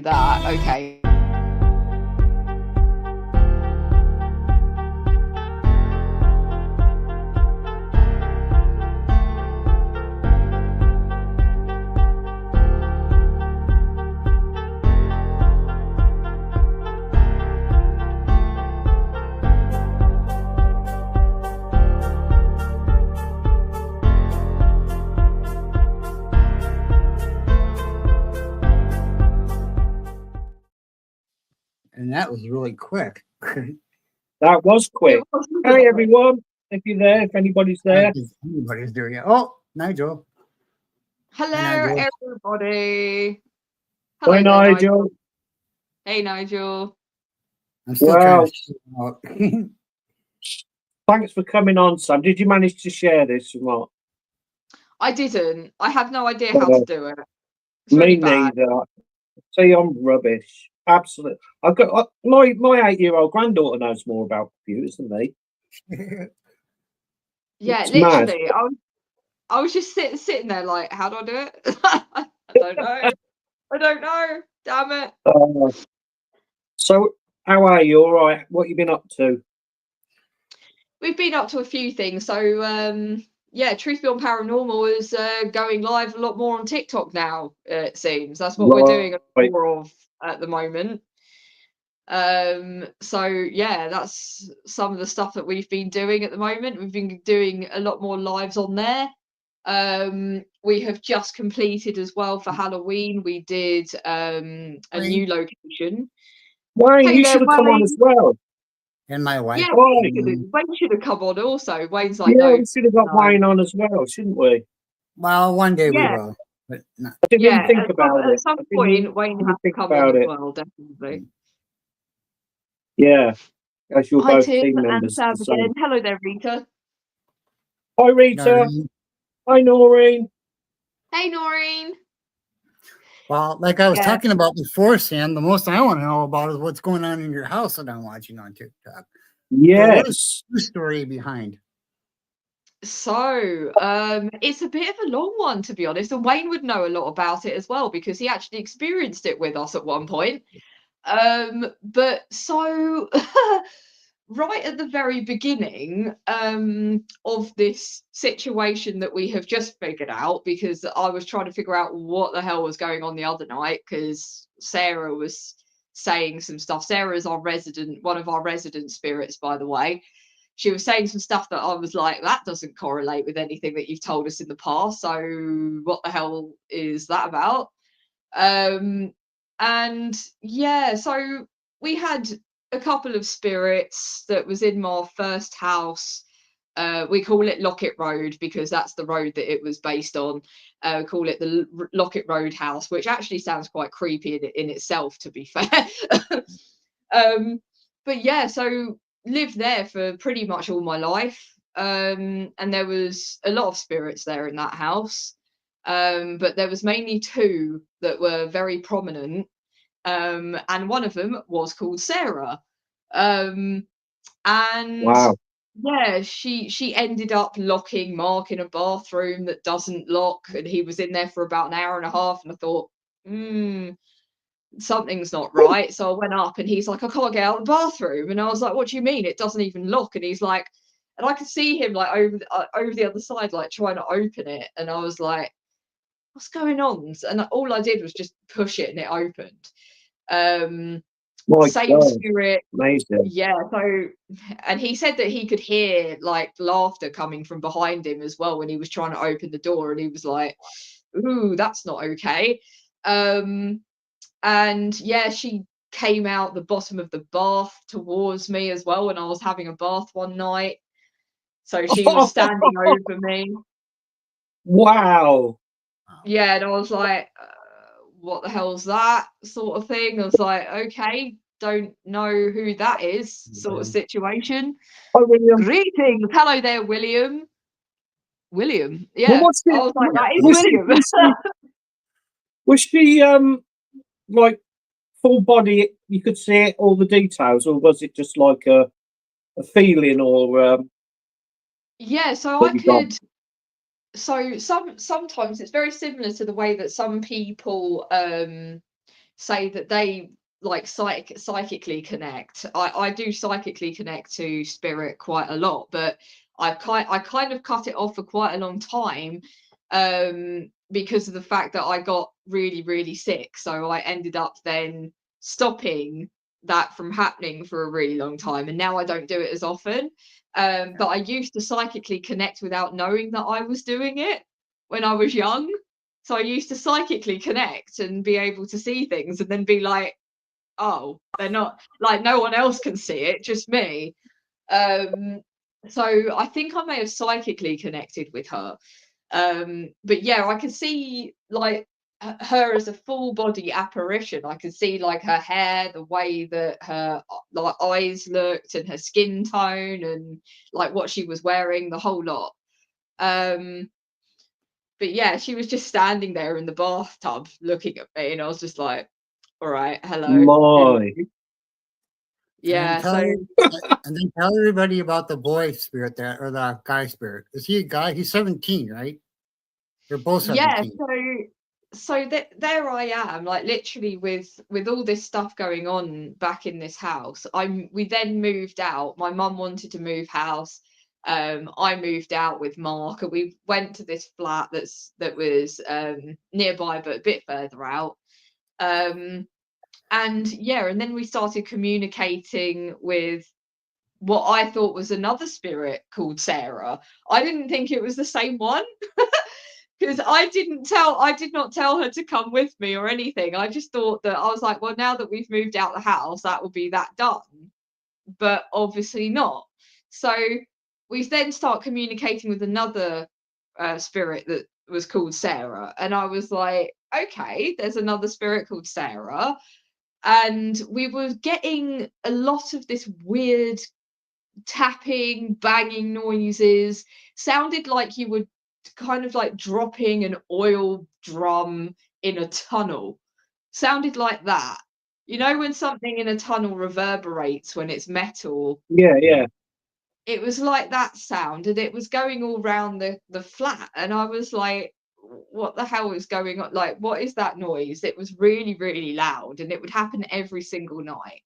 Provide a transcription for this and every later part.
that. Okay. And that was really quick. That was quick. Hey, everyone. If you're there, if anybody's there. Anybody's there yet. Oh, Nigel. Hello, Nigel. everybody. Hello, Nigel. Hey, Nigel. I'm still trying to figure out. Thanks for coming on, Sam. Did you manage to share this or not? I didn't. I have no idea how to do it. It's Me really bad. neither. See, I'm rubbish. Absolutely. I've got my 8-year-old granddaughter knows more about computers than me. Yeah, It's literally. mad. I was just sitting there like, how do I do it? I don't know. I don't know. Damn it. So, how are you? All right. What you been up to? We've been up to a few things. So, yeah, Truth Beyond Paranormal is going live a lot more on TikTok now, it seems. That's what we're doing more of at the moment. So yeah, that's some of the stuff that we've been doing at the moment. We've been doing a lot more lives on there. We have just completed as well for Halloween. We did a new location. Wayne, you should have come on as well. And my wife. Yeah, Wayne should have come on also. Wayne's like, yeah, no, we should have got Wayne on as well, shouldn't we? Well, one day we will. But not. I didn't even think about it. At some point, Wayne has to come on as well, definitely. Yeah, as you're both Tim team members. And Sam again. Hello there, Rita. Hi, Rita. Noreen. Hi, Noreen. Hey, Noreen. Well, like I was talking about before, Sam, the most I want to know about is what's going on in your house that I'm watching on TikTok. Yes. What is the story behind? So, it's a bit of a long one, to be honest, and Wayne would know a lot about it as well because he actually experienced it with us at one point. But so right at the very beginning of this situation that we have just figured out, because I was trying to figure out what the hell was going on the other night because Sarah was saying some stuff. Sarah is one of our resident spirits, by the way. She was saying some stuff that I was like, that doesn't correlate with anything that you've told us in the past. So what the hell is that about? And yeah, so we had a couple of spirits that was in my first house. We call it Lockett Road because that's the road that it was based on. Call it the Lockett Road house, which actually sounds quite creepy in itself, to be fair. But yeah, so lived there for pretty much all my life. And there was a lot of spirits there in that house. But there was mainly two that were very prominent. And one of them was called Sarah. And wow. Yeah, she ended up locking Mark in a bathroom that doesn't lock, and he was in there for about an hour and a half, and I thought, something's not right. So I went up and he's like, I can't get out of the bathroom. And I was like, what do you mean? It doesn't even lock. And he's like, and I could see him like over the other side, like trying to open it. And I was like, what's going on? And all I did was just push it and it opened. Same spirit. Amazing. Yeah. So, and he said that he could hear like laughter coming from behind him as well when he was trying to open the door. And he was like, ooh, that's not okay. And yeah, she came out the bottom of the bath towards me as well when I was having a bath one night. So she was standing over me. Wow. Yeah, and I was like, what the hell's that sort of thing? I was like, okay, don't know who that is sort of situation. Hi, William. Greetings. Hello there, William. William. Yeah. Well, I was like, that is William. Was she like full body, you could see it, all the details, or was it just like a feeling or yeah, so I could so sometimes it's very similar to the way that some people say that they like psychically connect. I do psychically connect to spirit quite a lot, but I kind of cut it off for quite a long time, because of the fact that I got really, really sick. So I ended up then stopping that from happening for a really long time, and now I don't do it as often. But I used to psychically connect without knowing that I was doing it when I was young. So I used to psychically connect and be able to see things and then be like, oh, they're not, like, no one else can see it, just me. So I think I may have psychically connected with her. But yeah, I can see like her as a full body apparition. I could see like her hair, the way that her like eyes looked, and her skin tone, and like what she was wearing, the whole lot. But yeah, she was just standing there in the bathtub looking at me, and I was just like, all right, hello. My. Yeah, so and then tell everybody about the boy spirit that, or the guy spirit. Is he a guy? He's 17, right? They're both yeah, 17. so that there I am, like literally with all this stuff going on back in this house. We then moved out. My mum wanted to move house. I moved out with Mark, and we went to this flat that was nearby but a bit further out. And yeah, and then we started communicating with what I thought was another spirit called Sarah. I didn't think it was the same one. Because I did not tell her to come with me or anything. I just thought that I was like, well, now that we've moved out the house, that will be that done. But obviously not. So we then start communicating with another spirit that was called Sarah. And I was like, okay, there's another spirit called Sarah. And we were getting a lot of this weird tapping, banging noises. Sounded like you were kind of like dropping an oil drum in a tunnel. Sounded like that. You know, when something in a tunnel reverberates when it's metal? Yeah. It was like that sound, and it was going all round the flat. And I was like, what the hell is going on? Like, what is that noise? It was really, really loud, and it would happen every single night.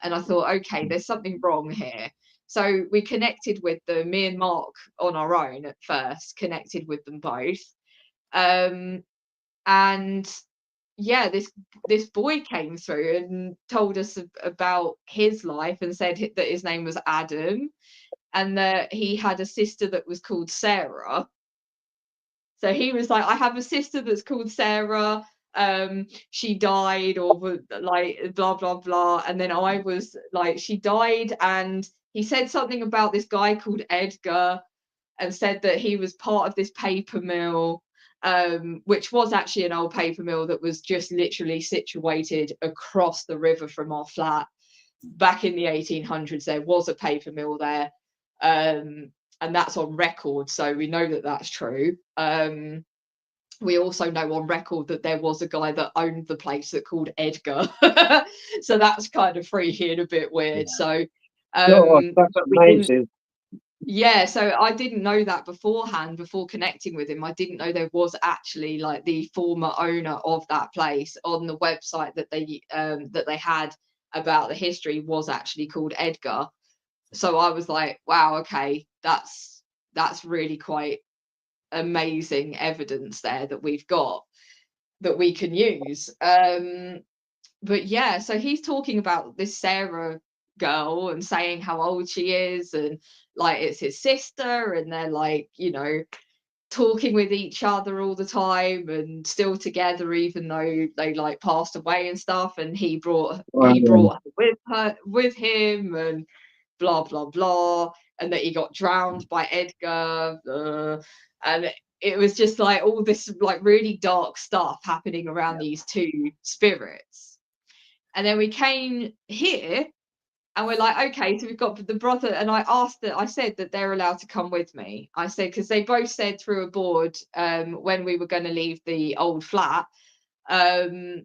And I thought, okay, there's something wrong here. So we connected with them, me and Mark on our own at first, connected with them both. And yeah, this boy came through and told us about his life, and said that his name was Adam, and that he had a sister that was called Sarah. So he was like, I have a sister that's called Sarah. She died, or like blah blah blah. And then I was like, she died, and he said something about this guy called Edgar, and said that he was part of this paper mill, which was actually an old paper mill that was just literally situated across the river from our flat. Back in the 1800s, there was a paper mill there. And that's on record, so we know that that's true. We also know on record that there was a guy that owned the place that called Edgar. So that's kind of freaky and a bit weird. Yeah. So That's amazing. yeah, so I didn't know that beforehand, before connecting with him. I didn't know there was actually like the former owner of that place on the website that they had about the history was actually called Edgar. So I was like, wow, okay, that's really quite amazing evidence there that we've got that we can use. But yeah, so he's talking about this Sarah girl and saying how old she is, and like it's his sister, and they're like, you know, talking with each other all the time and still together, even though they like passed away and stuff. And he brought her with him, and blah blah blah, and that he got drowned by Edgar, and it was just like all this like really dark stuff happening around these two spirits. And then we came here, and we're like, okay, so we've got the brother. And I said that they're allowed to come with me. I said, because they both said through a board, when we were going to leave the old flat, they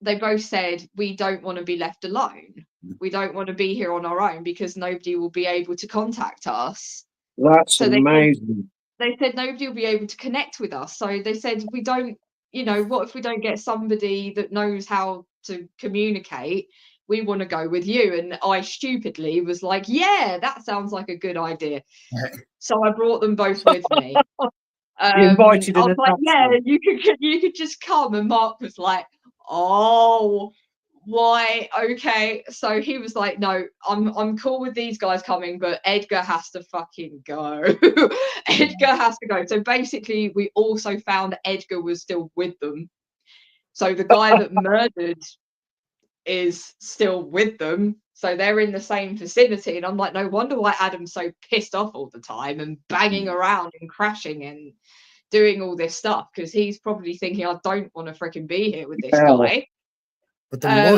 both said, we don't want to be left alone. We don't want to be here on our own, because nobody will be able to contact us. That's So amazing. they said nobody will be able to connect with us. So they said, we don't, you know, what if we don't get somebody that knows how to communicate. We want to go with you. And I stupidly was like, yeah, that sounds like a good idea. So I brought them both with me. Invited I in was like, yeah, announcement. you could just come. And Mark was like, oh, why? Okay. So he was like, no, I'm cool with these guys coming, but Edgar has to fucking go. Edgar has to go. So basically, we also found Edgar was still with them. So the guy that murdered is still with them. So they're in the same vicinity. And I'm like, no wonder why Adam's so pissed off all the time and banging around and crashing and doing all this stuff, because he's probably thinking, I don't want to freaking be here with this guy. But the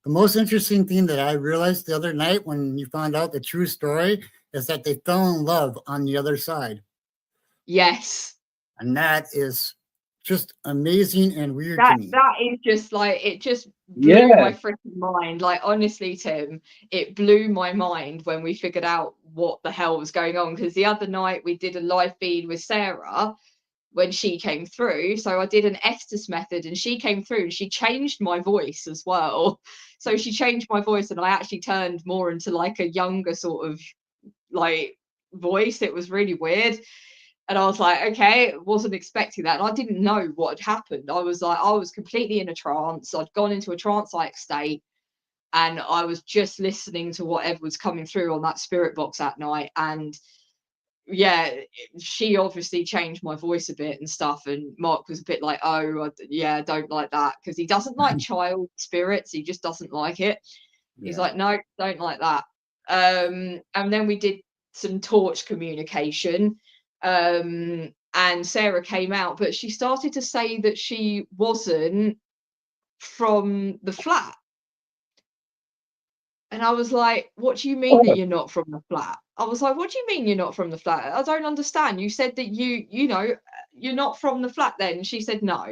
most interesting thing that I realized the other night when you found out the true story is that they fell in love on the other side. Yes. And that is just amazing and weird to me. That is just like, it just blew my freaking mind. Like, honestly, Tim, it blew my mind when we figured out what the hell was going on. Because the other night we did a live feed with Sarah when she came through. So I did an Estes method and she came through and she changed my voice as well. So she changed my voice and I actually turned more into like a younger sort of like voice. It was really weird. And I was like, okay, wasn't expecting that. And I didn't know what had happened. I was completely in a trance. I'd gone into a trance-like state and I was just listening to whatever was coming through on that spirit box that night. And yeah, she obviously changed my voice a bit and stuff. And Mark was a bit like, oh, yeah, I don't like that. Because he doesn't like child spirits. He just doesn't like it. He's like, no, don't like that. And then we did some torch communication. And Sarah came out, but she started to say that she wasn't from the flat. And I was like, what do you mean that you're not from the flat? I was like, what do you mean you're not from the flat? I don't understand. You said that you know, you're not from the flat then. And she said no.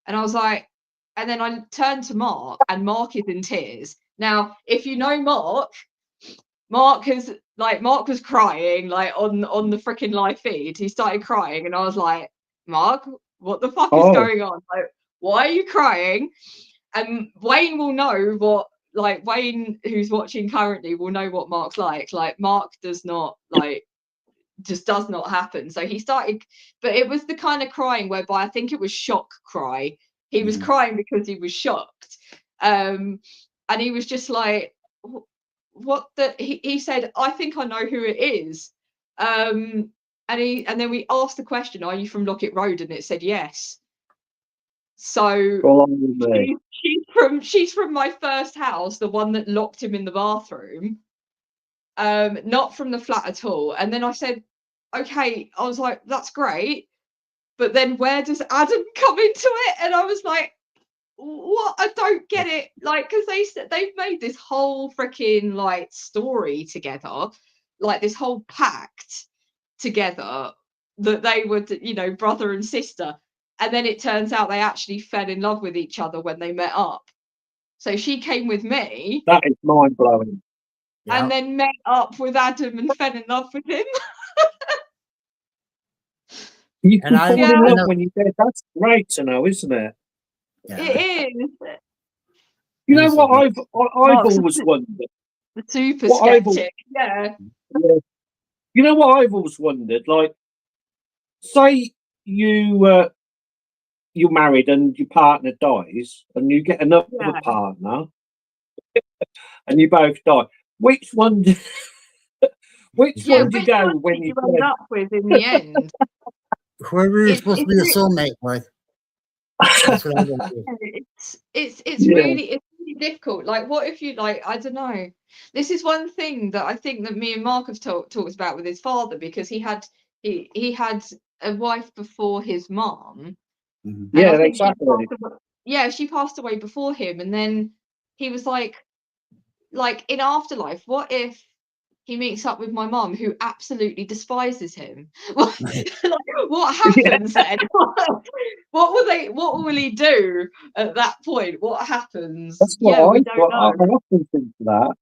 And I was like, and then I turned to Mark and Mark is in tears. Now, if you know Mark was crying like on the freaking live feed. He started crying and I was like, Mark, what the fuck is going on? Like, why are you crying? And Wayne will know what, like, Wayne who's watching currently will know what Mark's like. Like, Mark does not just does not happen. So he started, but it was the kind of crying whereby I think it was shock cry. He was crying because he was shocked. And he was just like, what the, he said, I think I know who it is. And then we asked the question, are you from Lockett Road? And it said yes. So she's from my first house, the one that locked him in the bathroom. Not from the flat at all. And then I said, okay, I was like, that's great, but then where does Adam come into it? And I was like, what? I don't get it. Like, because they've made this whole freaking like story together, like this whole pact together that they would, you know, brother and sister. And then it turns out they actually fell in love with each other when they met up. So she came with me. That is mind blowing. And then met up with Adam and fell in love with him. You can fall in love when you're dead. That's great to know, isn't it? Yeah. It is. You know what I've always wondered? The super skeptic. Yeah. You know what I've always wondered? Like, say you're married and your partner dies, and you get another partner, and you both die. Which one? Which one do you go when you end up with in the end? Whoever you're supposed to be a soulmate with. That's what I'm gonna do. It's really difficult. Like, what if you, like, I don't know. This is one thing that I think that me and Mark have talked about with his father, because he had a wife before his mom. Yeah, exactly. She passed away before him, and then he was like in afterlife, what if he meets up with my mom, who absolutely despises him? Like, what happens then? What will he do at that point? What happens? That's what we don't know. I often think that.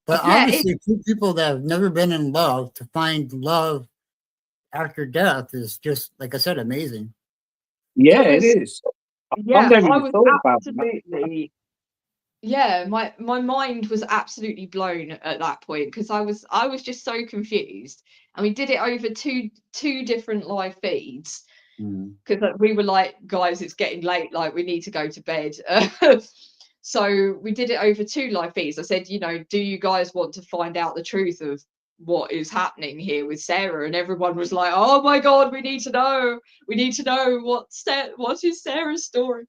But obviously, two people that have never been in love, to find love after death is just, like I said, amazing. Yeah, it is. I've Yeah, never I even was thought about that. absolutely. Yeah, my mind was absolutely blown at that point because I was just so confused, and we did it over two different live feeds Mm. because we were like, guys, it's getting late, like we need to go to bed. So we did it over two live feeds. I said, do you guys want to find out the truth of what is happening here with Sarah? And everyone was like, oh my God, we need to know. We need to know what is Sarah's story.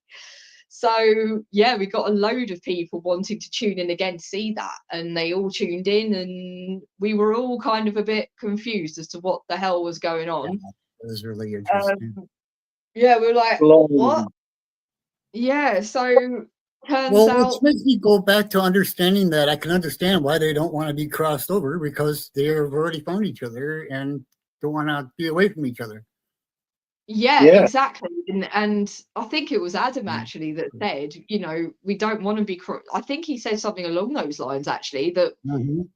So yeah, we got a load of people wanting to tune in again to see that, and they all tuned in, and we were all kind of a bit confused as to what the hell was going Yeah, on. it was really Um, interesting. yeah, we were like, what? Blimey. Yeah, so turns Well, which out, makes me go back to understanding that I can understand why they don't want to be crossed over because they've already found each other and don't want to be away from each other. yeah, Yeah. exactly. And I think it was Adam Mm. actually that said, we don't want to be. I think he said something along those lines actually, that Mhm.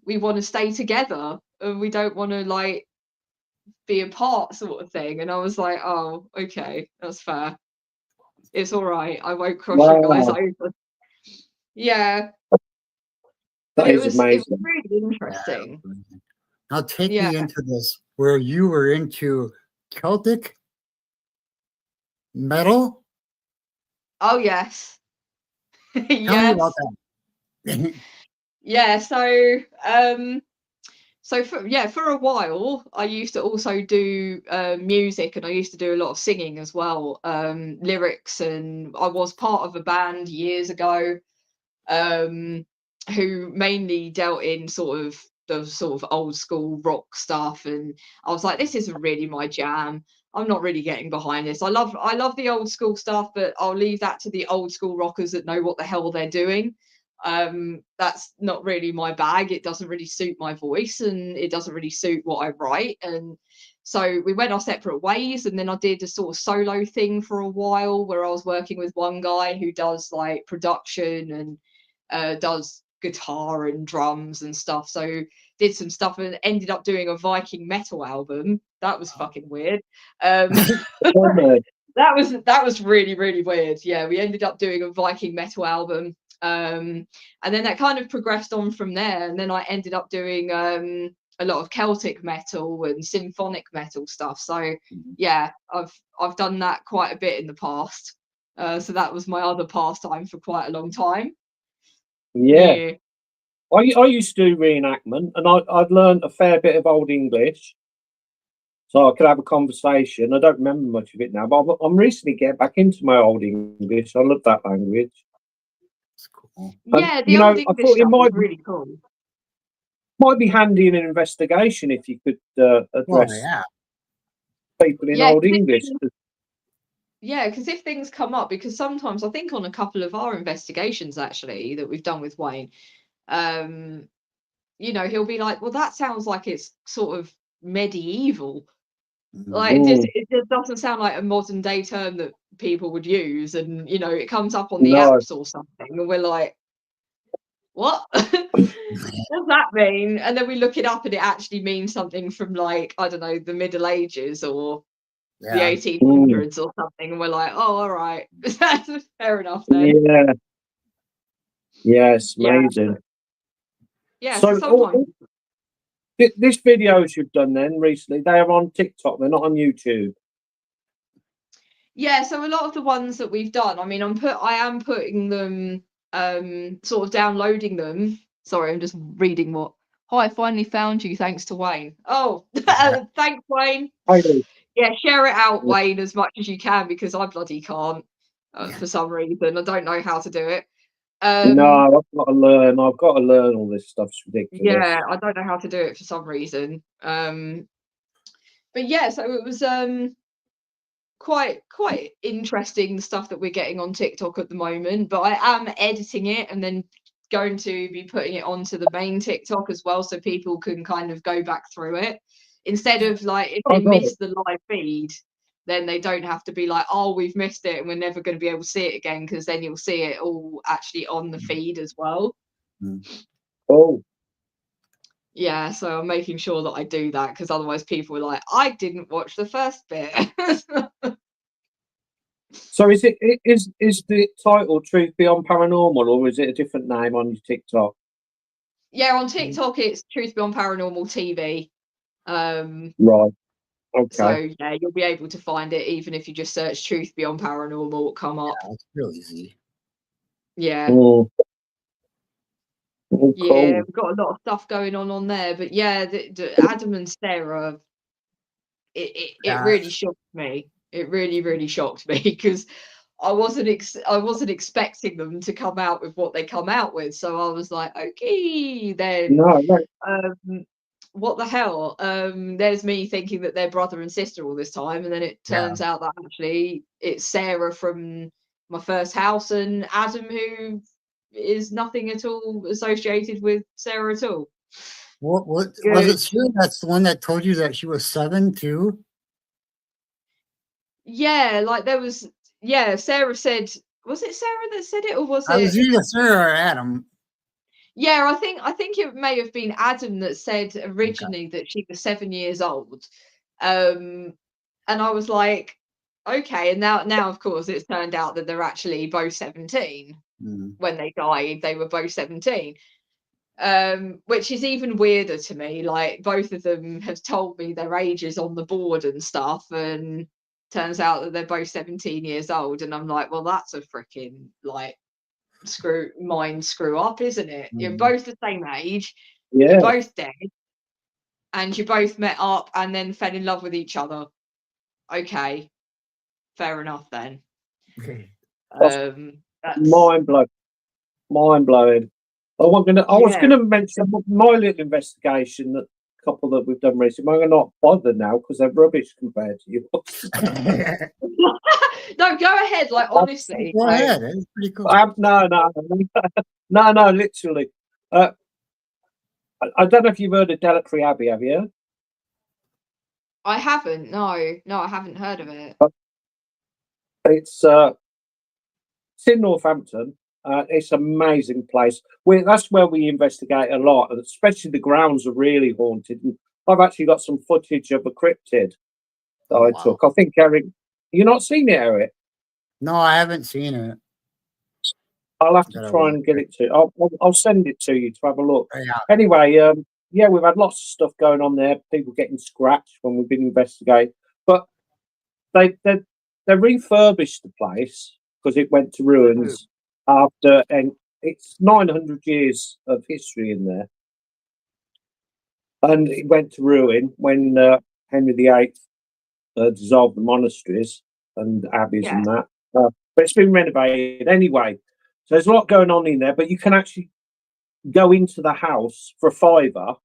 we want to stay together and we don't want to like be apart, sort of thing. And I was like, oh, okay, that's fair. It's all right. I won't cross you guys Wow. over. Yeah, but That it is was amazing. really Yeah. interesting. Now take Yeah. me into this where you were into Celtic metal. Oh yes. Tell me about Yes. that. Yeah. So for a while, I used to also do music, and I used to do a lot of singing as well, lyrics, and I was part of a band years ago, um, who mainly dealt in the sort of old school rock stuff, and I was like, this isn't really my jam. I'm not really getting behind this. I love the old school stuff, but I'll leave that to the old school rockers that know what the hell they're doing. That's not really my bag. It doesn't really suit my voice, and it doesn't really suit what I write. And so we went our separate ways, and then I did a sort of solo thing for a while where I was working with one guy who does like production and does guitar and drums and stuff. So did some stuff and ended up doing a Viking metal album. That was fucking weird. Um, Blimey. that was really really weird. Yeah, we ended up doing a Viking metal album, and then that kind of progressed on from there. And then I ended up doing a lot of Celtic metal and symphonic metal stuff. So yeah, I've done that quite a bit in the past. So that was my other pastime for quite a long time. Yeah. Yeah. I used to do reenactment, and I'd learned a fair bit of Old English, so I could have a conversation. I don't remember much of it now, but I'm recently getting back into my Old English. I love that language. It's cool. And Yeah, the old I English thought it stuff is really cool. might be handy in an investigation if you could Oh address yeah. people in Yeah, Old 'cause if English. things yeah, 'cause if things come up, because sometimes I think on a couple of our investigations actually that we've done with Wayne, um, he'll be like, "Well, that sounds like it's sort of medieval." Mhm. Like, it just Mm, it just doesn't sound like a modern day term that people would use, and, it comes up on the no, apps or something, and we're like, "What? What does that mean?" And then we look it up, and it actually means something from, like, I don't know, the Middle Ages or the Yeah. 1800s or something, and we're like, "Oh, all right." That's fair enough then. yeah, yes, Yeah, amazing. yeah, so So, sometimes this videos you've done then recently, they are on TikTok. They're not on YouTube. yeah, so a lot of the ones that we've done, I mean, I am putting them, sort of downloading them. Sorry, I'm just reading what. Hi, I finally found you, thanks to Wayne. Oh, Yeah. thanks, Wayne. I do. Yeah, share it out, Yeah. Wayne, as much as you can because I bloody can't, for some reason. I don't know how to do it. No, Um, I've got to learn. I've got to learn all this stuff's yeah, ridiculous. I don't know how to do it for some reason. But yeah, so it was quite interesting the stuff that we're getting on TikTok at the moment. But I am editing it and then going to be putting it onto the main TikTok as well, so people can kind of go back through it instead of like if Oh, they God. miss the live feed. Then they don't have to be like, oh, we've missed it and we're never going to be able to see it again, because then you'll see it all actually on the feed as well. Mm. Oh, Yeah, so I'm making sure that I do that because otherwise people are like, I didn't watch the first bit. So is the title Truth Beyond Paranormal, or is it a different name on your TikTok? Yeah, on TikTok it's Truth Beyond Paranormal TV. Right. Okay. So yeah, you'll be able to find it even if you just search Truth Beyond Paranormal, it'll come up. It's real easy. Yeah. Oh, Yeah, cool. we've got a lot of stuff going on there, but yeah, the Adam and Sarah, it really shocked me. It really, really shocked me because I wasn't expecting them to come out with what they come out with. So I was like, okay, then No, what the hell? There's me thinking that they're brother and sister all this time, and then it turns out that actually it's Sarah from my first house and Adam who is nothing at all associated with Sarah at all. What was Good. it? Sue? That's the one that told you that she was 7 too. Yeah, like there was. Yeah, Sarah said. Was it Sarah that said it, or was I was it? either Sarah or Adam. Yeah, I think it may have been Adam that said originally that she was 7 years old. And I was like, okay, and now of course it's turned out that they're actually both 17. When they died, they were both 17. Which is even weirder to me. Like both of them have told me their ages on the board and stuff, and turns out that they're both 17 years old, and I'm like, well, that's a freaking like screw up, isn't it? You're both the same age, yeah. you're both dead, and you both met up and then fell in love with each other. Okay, fair enough then. That's Mind blowing. I was gonna mention my little investigation, that couple that we've done recently. I'm not bother now because they're rubbish compared to yours. No, go ahead. Like honestly, Go ahead. It's pretty cool. No, literally. I don't know if you've heard of Delacree Abbey. Have you? I haven't. No, I haven't heard of it. It's in Northampton. It's an amazing place. That's where we investigate a lot, and especially the grounds are really haunted. And I've actually got some footage of a cryptid that I took. I think Eric, you not seen it, Eric? No, I haven't seen it. I'll have to try and get it to. I'll send it to you to have a look. Yeah. Anyway, yeah, we've had lots of stuff going on there. People getting scratched when we've been investigating, but they refurbished the place because it went to ruins after, and it's 900 years of history in there, and it went to ruin when Henry VIII dissolved the monasteries and abbeys and that. But it's been renovated anyway. So there's a lot going on in there, but you can actually go into the house for £5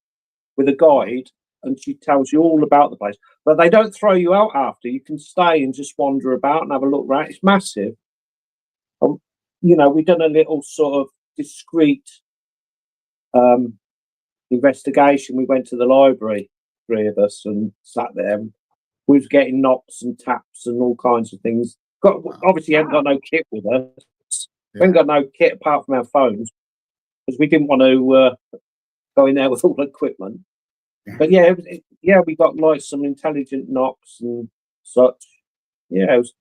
with a guide, and she tells you all about the place. But they don't throw you out after. You can stay and just wander about and have a look around. It's massive. We've done a little sort of discreet investigation. We went to the library, 3 of us, and sat there. And we was getting knocks and taps and all kinds of things. Obviously, haven't got no kit with us. We haven't got no kit apart from our phones because we didn't want to go in there with all the equipment. But yeah, we got like some intelligent knocks and such. Yeah, it was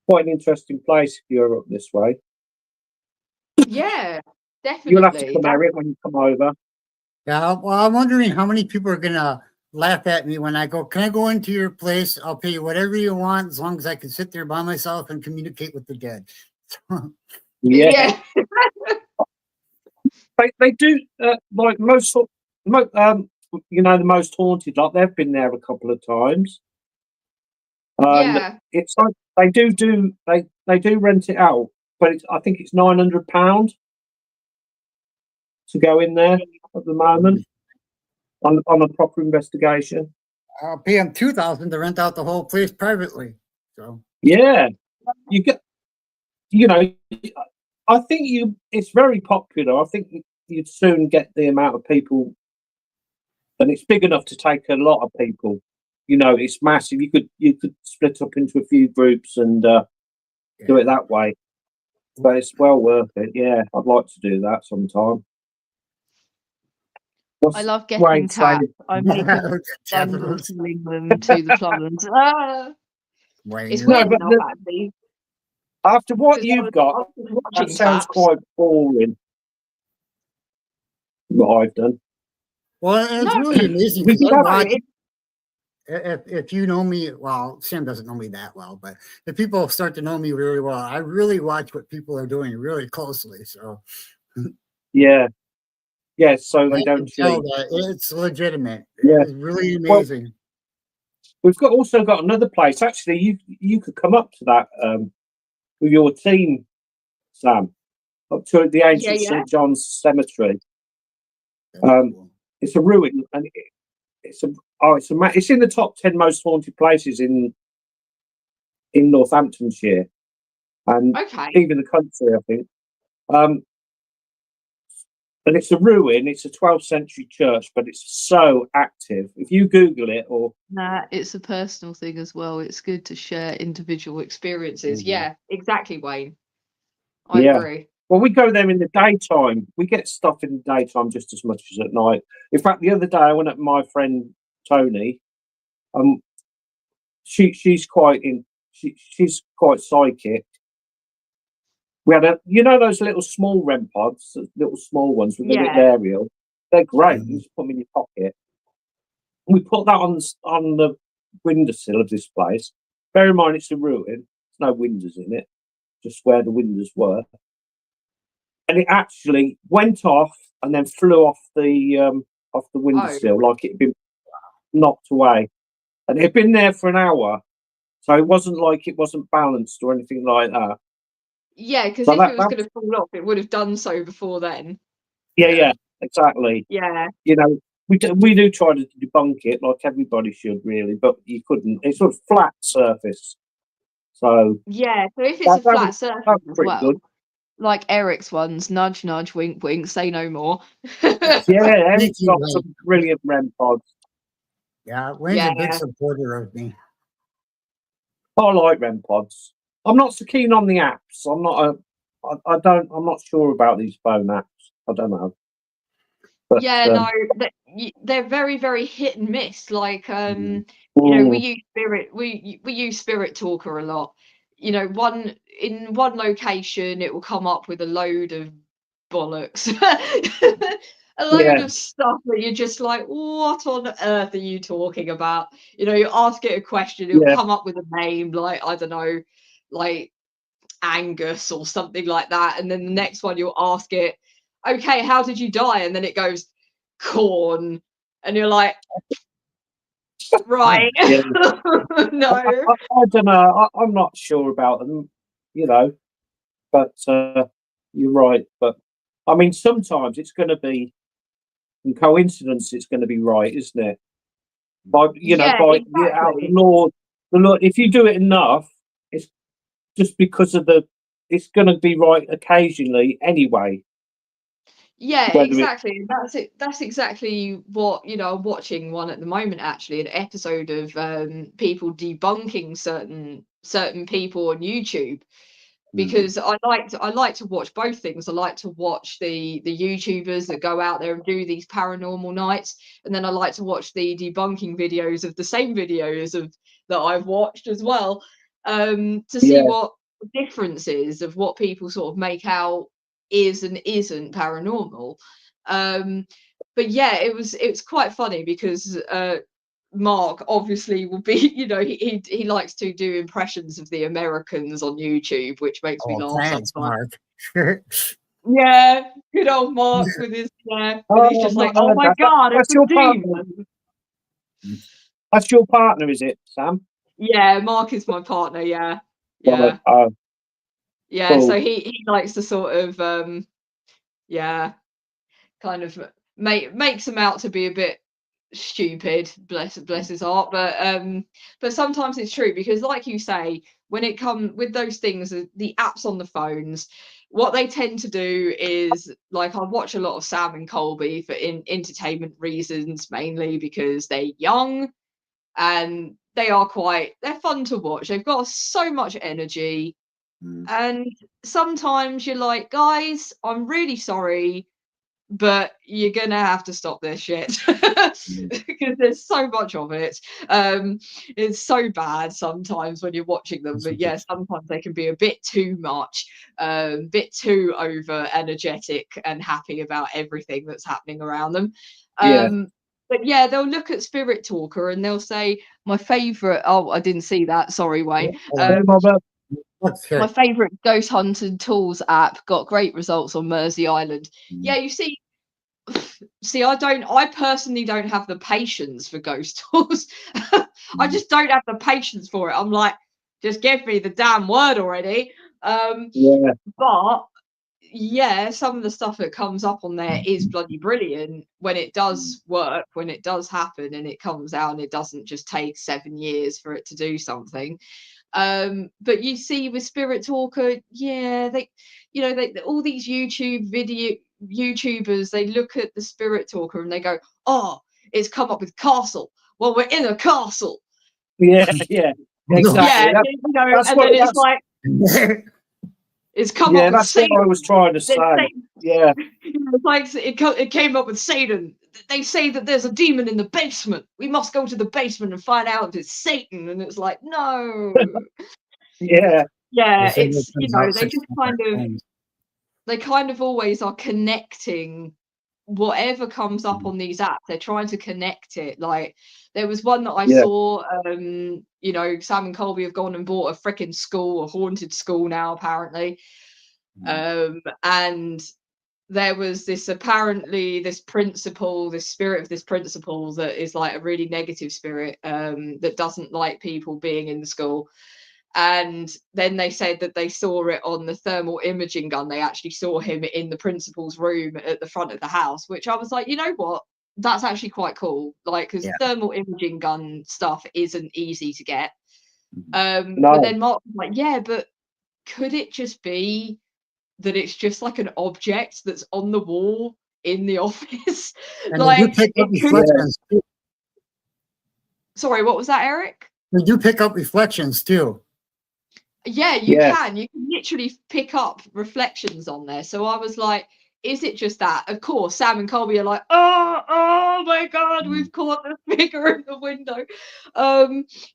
quite an interesting place if you're up this way. Yeah, definitely. You'll have to come Eric when you come over. Yeah, well, I'm wondering how many people are gonna laugh at me when I go, can I go into your place? I'll pay you whatever you want as long as I can sit there by myself and communicate with the dead. Yeah. They do like most the most haunted lot. They've been there a couple of times. It's like they do rent it out, but I think it's £900 to go in there at the moment on a proper investigation. I'll pay them $2,000 to rent out the whole place privately. So yeah, you get, I think it's very popular. I think you'd soon get the amount of people, and it's big enough to take a lot of people. It's massive. You could split up into a few groups and do it that way. But it's well worth it. Yeah, I'd like to do that sometime. I love getting tapped. I'm selling them to the plumbers. It's weird enough, actually. After what 'Cause you've got, I was just that watching sounds taps. quite boring. What I've done. Well, it's No, really amazing We because did I have no, watch. it, If you know me, well, Sam doesn't know me that well, but if people start to know me really well, I really watch what people are doing really closely. So Yeah. Yeah, so they I don't can tell cheat. that it's legitimate. Yeah. It's really Well, amazing. we've also got another place. Actually, you could come up to that with your team, Sam, up to the yeah, ancient yeah. St John's Cemetery. That's Um, cool. it's a ruin, and it's in the top 10 most haunted places in Northamptonshire and Okay. even the country, I think. Um, and it's a ruin. It's a 12th century church, but it's so active. If you Google it, or Nah, it's a personal thing as well. It's good to share individual experiences. Mhm. Yeah, exactly, Wayne. I yeah, agree. well, we go there in the daytime. We get stuff in the daytime just as much as at night. In fact, the other day I went up with my friend Tony. Um, she's quite in. She's quite psychic. We had those little small REM pods, little small ones with a little Yeah. aerial. They're great. You Mhm. just put them in your pocket. We put that on the windowsill of this place. Bear in mind, it's a ruin. There's no windows in it, just where the windows were. And it actually went off and then flew off the Oh, windowsill like it had been knocked away. And it had been there for an hour, so it wasn't like it wasn't balanced or anything like that. yeah, because So if it was that going to fall off, it would have done so before then. yeah, exactly. Yeah. You know, we do try to debunk it like everybody should really, but you couldn't. It's sort of flat surface, so Yeah, so if it's a that was flat surface as pretty good. well, like Eric's ones, nudge, nudge, wink, wink, say no more. Yeah. Yeah, Thank Eric's you, got Wayne. some brilliant REM pods. Yeah, Wayne's a big Yeah. supporter of me. I like REM pods. I'm not so keen on the apps. I don't. I'm not sure about these phone apps. I don't know, but Yeah, no, they're very, very hit and miss. Like, Mhm. we mm, use we use Spirit Talker a lot. In one location, it will come up with a load of bollocks, a load yeah, of stuff that you're just like, what on earth are you talking about? You ask it a question, it will yeah. come up with a name like I don't know, like Angus or something like that, and then the next one you'll ask it, okay, how did you die? And then it goes corn, and you're like, right. Oh, Yeah. No. I don't know. I'm not sure about them, you know. But you're right. But I mean, sometimes it's going to be in coincidence. It's going to be right, isn't it? Yeah, By out exactly. the Lord. If you do it enough, it's just because of the. It's going to be right occasionally anyway. Yeah, Whether it, exactly. And that's it. That's exactly what, I'm watching one at the moment, actually, an episode of people debunking certain people on YouTube. mhm. Because I like to watch both things. I like to watch the YouTubers that go out there and do these paranormal nights, and then I like to watch the debunking videos of the same videos of that I've watched as well, to see yeah, what differences of what people sort of make out is and isn't paranormal. Um, but yeah, it's quite funny because Mark obviously will be, he likes to do impressions of the Americans on YouTube, which makes me Oh, laugh thanks, sometimes. Mark. Yeah, good old Mark with his with he's oh, I've just like, not oh heard my that. god, it's That's a your partner. demon. That's your partner, is it, Sam? Yeah, Mark is my partner. Yeah, Right. yeah, Oh, yeah. So cool. he likes to sort of yeah, kind of makes them out to be a bit stupid, bless his heart, but sometimes it's true because like you say, when it comes with those things, the apps on the phones, what they tend to do is, like, I watch a lot of Sam and Colby for entertainment reasons, mainly because they're young and they're fun to watch. They've got so much energy, Mm. and sometimes you're like, guys, I'm really sorry, but you're gonna have to stop this shit because there's so much of it. It's so bad sometimes when you're watching them, but yeah, sometimes they can be a bit too much, bit too over energetic and happy about everything that's happening around them. Yeah. But yeah, they'll look at Spirit Talker and they'll say, my favorite, oh, I didn't see that, sorry, Wayne. My favorite ghost hunting tools app got great results on Mersey Island. Yeah, you see, I personally don't have the patience for ghost tours. I just don't have the patience for it. I'm like, just give me the damn word already. Yeah. But yeah, some of the stuff that comes up on there is bloody brilliant when it does work, when it does happen and it comes out and it doesn't just take 7 years for it to do something. But you see with Spirit Talker, yeah, they, you know, they all these YouTubers, they look at the Spirit Talker and they go, oh, it's come up with castle. Well, we're in a castle. Yeah, yeah, exactly. Yeah, you know, and then it's like, it's come up with that's Satan. what I was trying to say. Yeah, it's like it came up with Satan. They say that there's a demon in the basement. We must go to the basement and find out if it's Satan. And it's like, no. yeah, Yeah, it's, you know, they kind of always are connecting whatever comes up on these apps. They're trying to connect it. Like there was one that I saw, you know, Sam and Colby have gone and bought a freaking school, a haunted school now apparently. And there was this principal, this spirit of this principal that is like a really negative spirit, that doesn't like people being in the school. And then they said that they saw it on the thermal imaging gun. They actually saw him in the principal's room at the front of the house, which I was like, you know what? That's actually quite cool. Like, because thermal imaging gun stuff isn't easy to get. No. But then Mark was like, yeah, but could it just be that it's just like an object that's on the wall in the office? And like, they do pick up reflections too. Sorry, what was that, Eric? They do pick up reflections too. Yeah, you can. You can literally pick up reflections on there. So I was like, is it just that? Of course, Sam and Colby are like, oh my God, we've caught the figure in the window.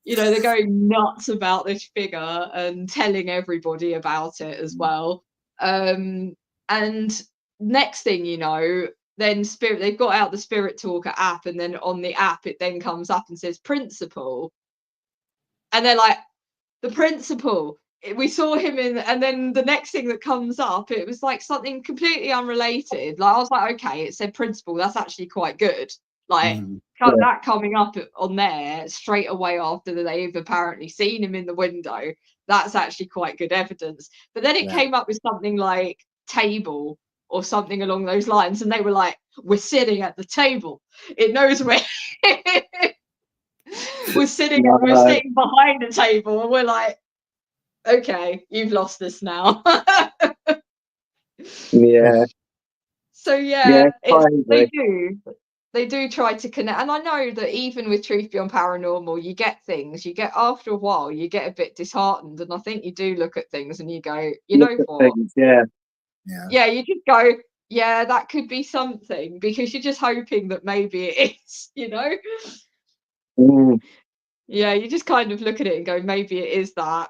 You know, they're going nuts about this figure and telling everybody about it as well. And next thing you know, then they've got out the Spirit Talker app, and then on the app it then comes up and says principal. And they're like, the principal, we saw him in, and then the next thing that comes up, it was like something completely unrelated. Like I was like, okay, it said principal, that's actually quite good. Like that coming up on there straight away after they've apparently seen him in the window, that's actually quite good evidence. But then it came up with something like table or something along those lines, and they were like, we're sitting at the table, it knows we're we're sitting behind the table, and we're like, okay, you've lost us now. Yeah. So yeah, they do try to connect. And I know that even with Truth Beyond Paranormal, you get things, after a while, you get a bit disheartened. And I think you do look at things and you go, you know what? Yeah, you just go, yeah, that could be something, because you're just hoping that maybe it is, you know? Yeah, you just kind of look at it and go, maybe it is that.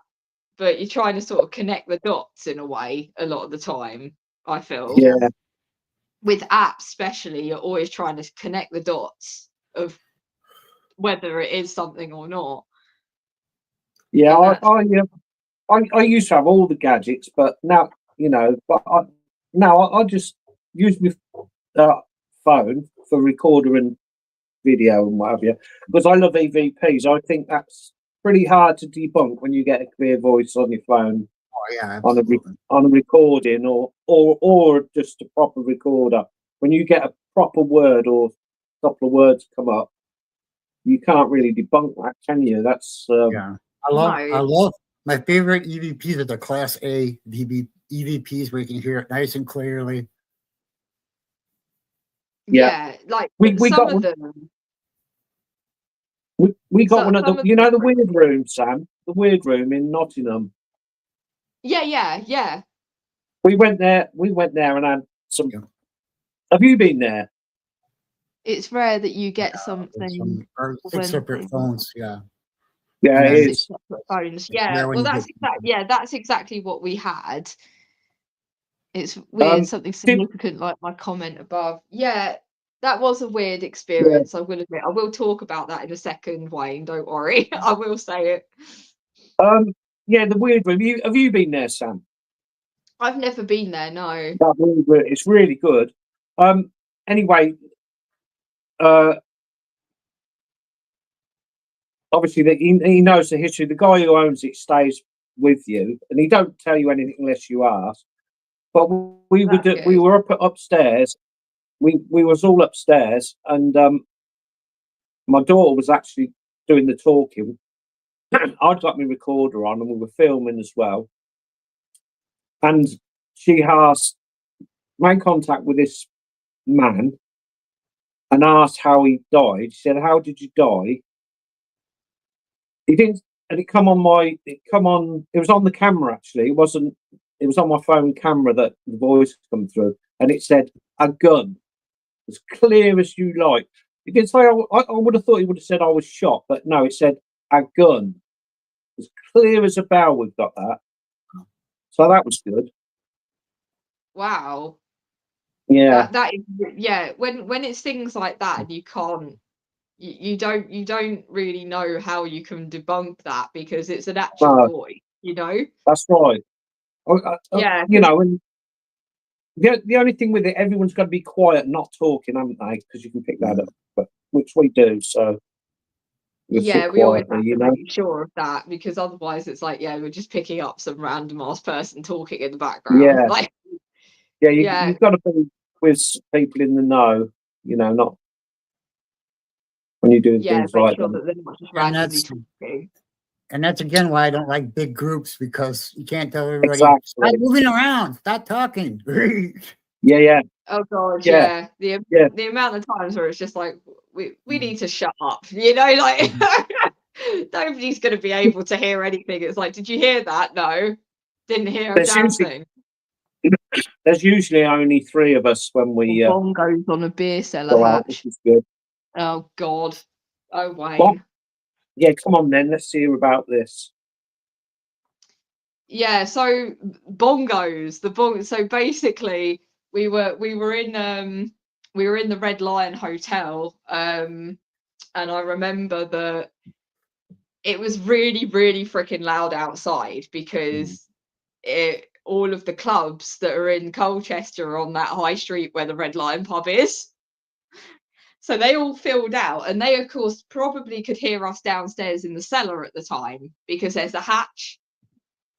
But you're trying to sort of connect the dots in a way a lot of the time, I feel. Yeah. With apps especially, you're always trying to connect the dots of whether it is something or not. Yeah, I used to have all the gadgets, but now, you know, I just use my phone for recorder and video and what have you, because I love EVPs. I think that's pretty hard to debunk when you get a clear voice on your phone. Oh yeah, on a recording or just a proper recorder. When you get a proper word or a couple of words come up, you can't really debunk that, can you? That's I love my favorite EVPs are the Class A EVPs where you can hear it nice and clearly. Yeah, like we some got of them. We got one at the the Weird Room, Sam, the Weird Room in Nottingham. Yeah. We went there and had some Have you been there? It's rare that you get There's something or 6 when separate phones. Yeah. Yeah, And it then six is. separate phones. it's Yeah, rare when well, you get that's exactly what we had. It's weird, Um, something did, significant like my comment above. Yeah, that was a weird yeah. experience, I will admit. I will talk about that in a second, Wayne, don't worry. I will say it. Yeah, the weird room. Have you been there, Sam? I've never been there, no. That weird room. It's really good. Um, anyway, uh, obviously he knows the history. The guy who owns it stays with you, and he don't tell you anything unless you ask. But That's we good. were upstairs. We was all upstairs, and my daughter was actually doing the talking. I'd got my recorder on, and we were filming as well. And she made contact with this man and asked how he died. She said, "How did you die?" He didn't, and it was on the camera actually. It wasn't. It was on my phone camera that the voice come through, and it said a gun, as clear as you like. He didn't say. I would have thought he would have said I was shot, but no, it said a gun, as clear as a bell. We've got that, so that was good. Wow. Yeah, That is, yeah, when it's things like that and you can't you don't really know how you can debunk that because it's an actual no, voice, you know? that's right. Yeah, You know, and the only thing with it, everyone's got to be quiet, not talking, haven't they? Because you can pick that up, but which we do. So we sit yeah, we always quietly, have you to know. make sure of that because otherwise it's like, yeah, we're just picking up some random ass person talking in the background. Yeah, Like, yeah. yeah, You've got to be with people in the know, you know, not when you're doing yeah, things make like sure that. that they're not just and randomly talking. that's again why I don't like big groups, because you can't tell everybody, stop Exactly. moving around, stop talking. Yeah, yeah, Oh god, yeah, yeah. yeah. The amount of times where it's just like we need to shut up, you know, like nobody's gonna be able to hear anything. It's like, did you hear that? No, didn't hear a There's damn usually thing. there's usually only three of us when we Bongos on a beer cellar go out, which hatch. is good. Oh god. Oh Well, Wayne. yeah, come on then. Let's hear about this. Yeah, so bongos, so basically we were in the Red Lion Hotel, and I remember that it was really, really freaking loud outside because all of the clubs that are in Colchester are on that high street where the Red Lion pub is. So they all filled out, and they, of course, probably could hear us downstairs in the cellar at the time because there's a hatch.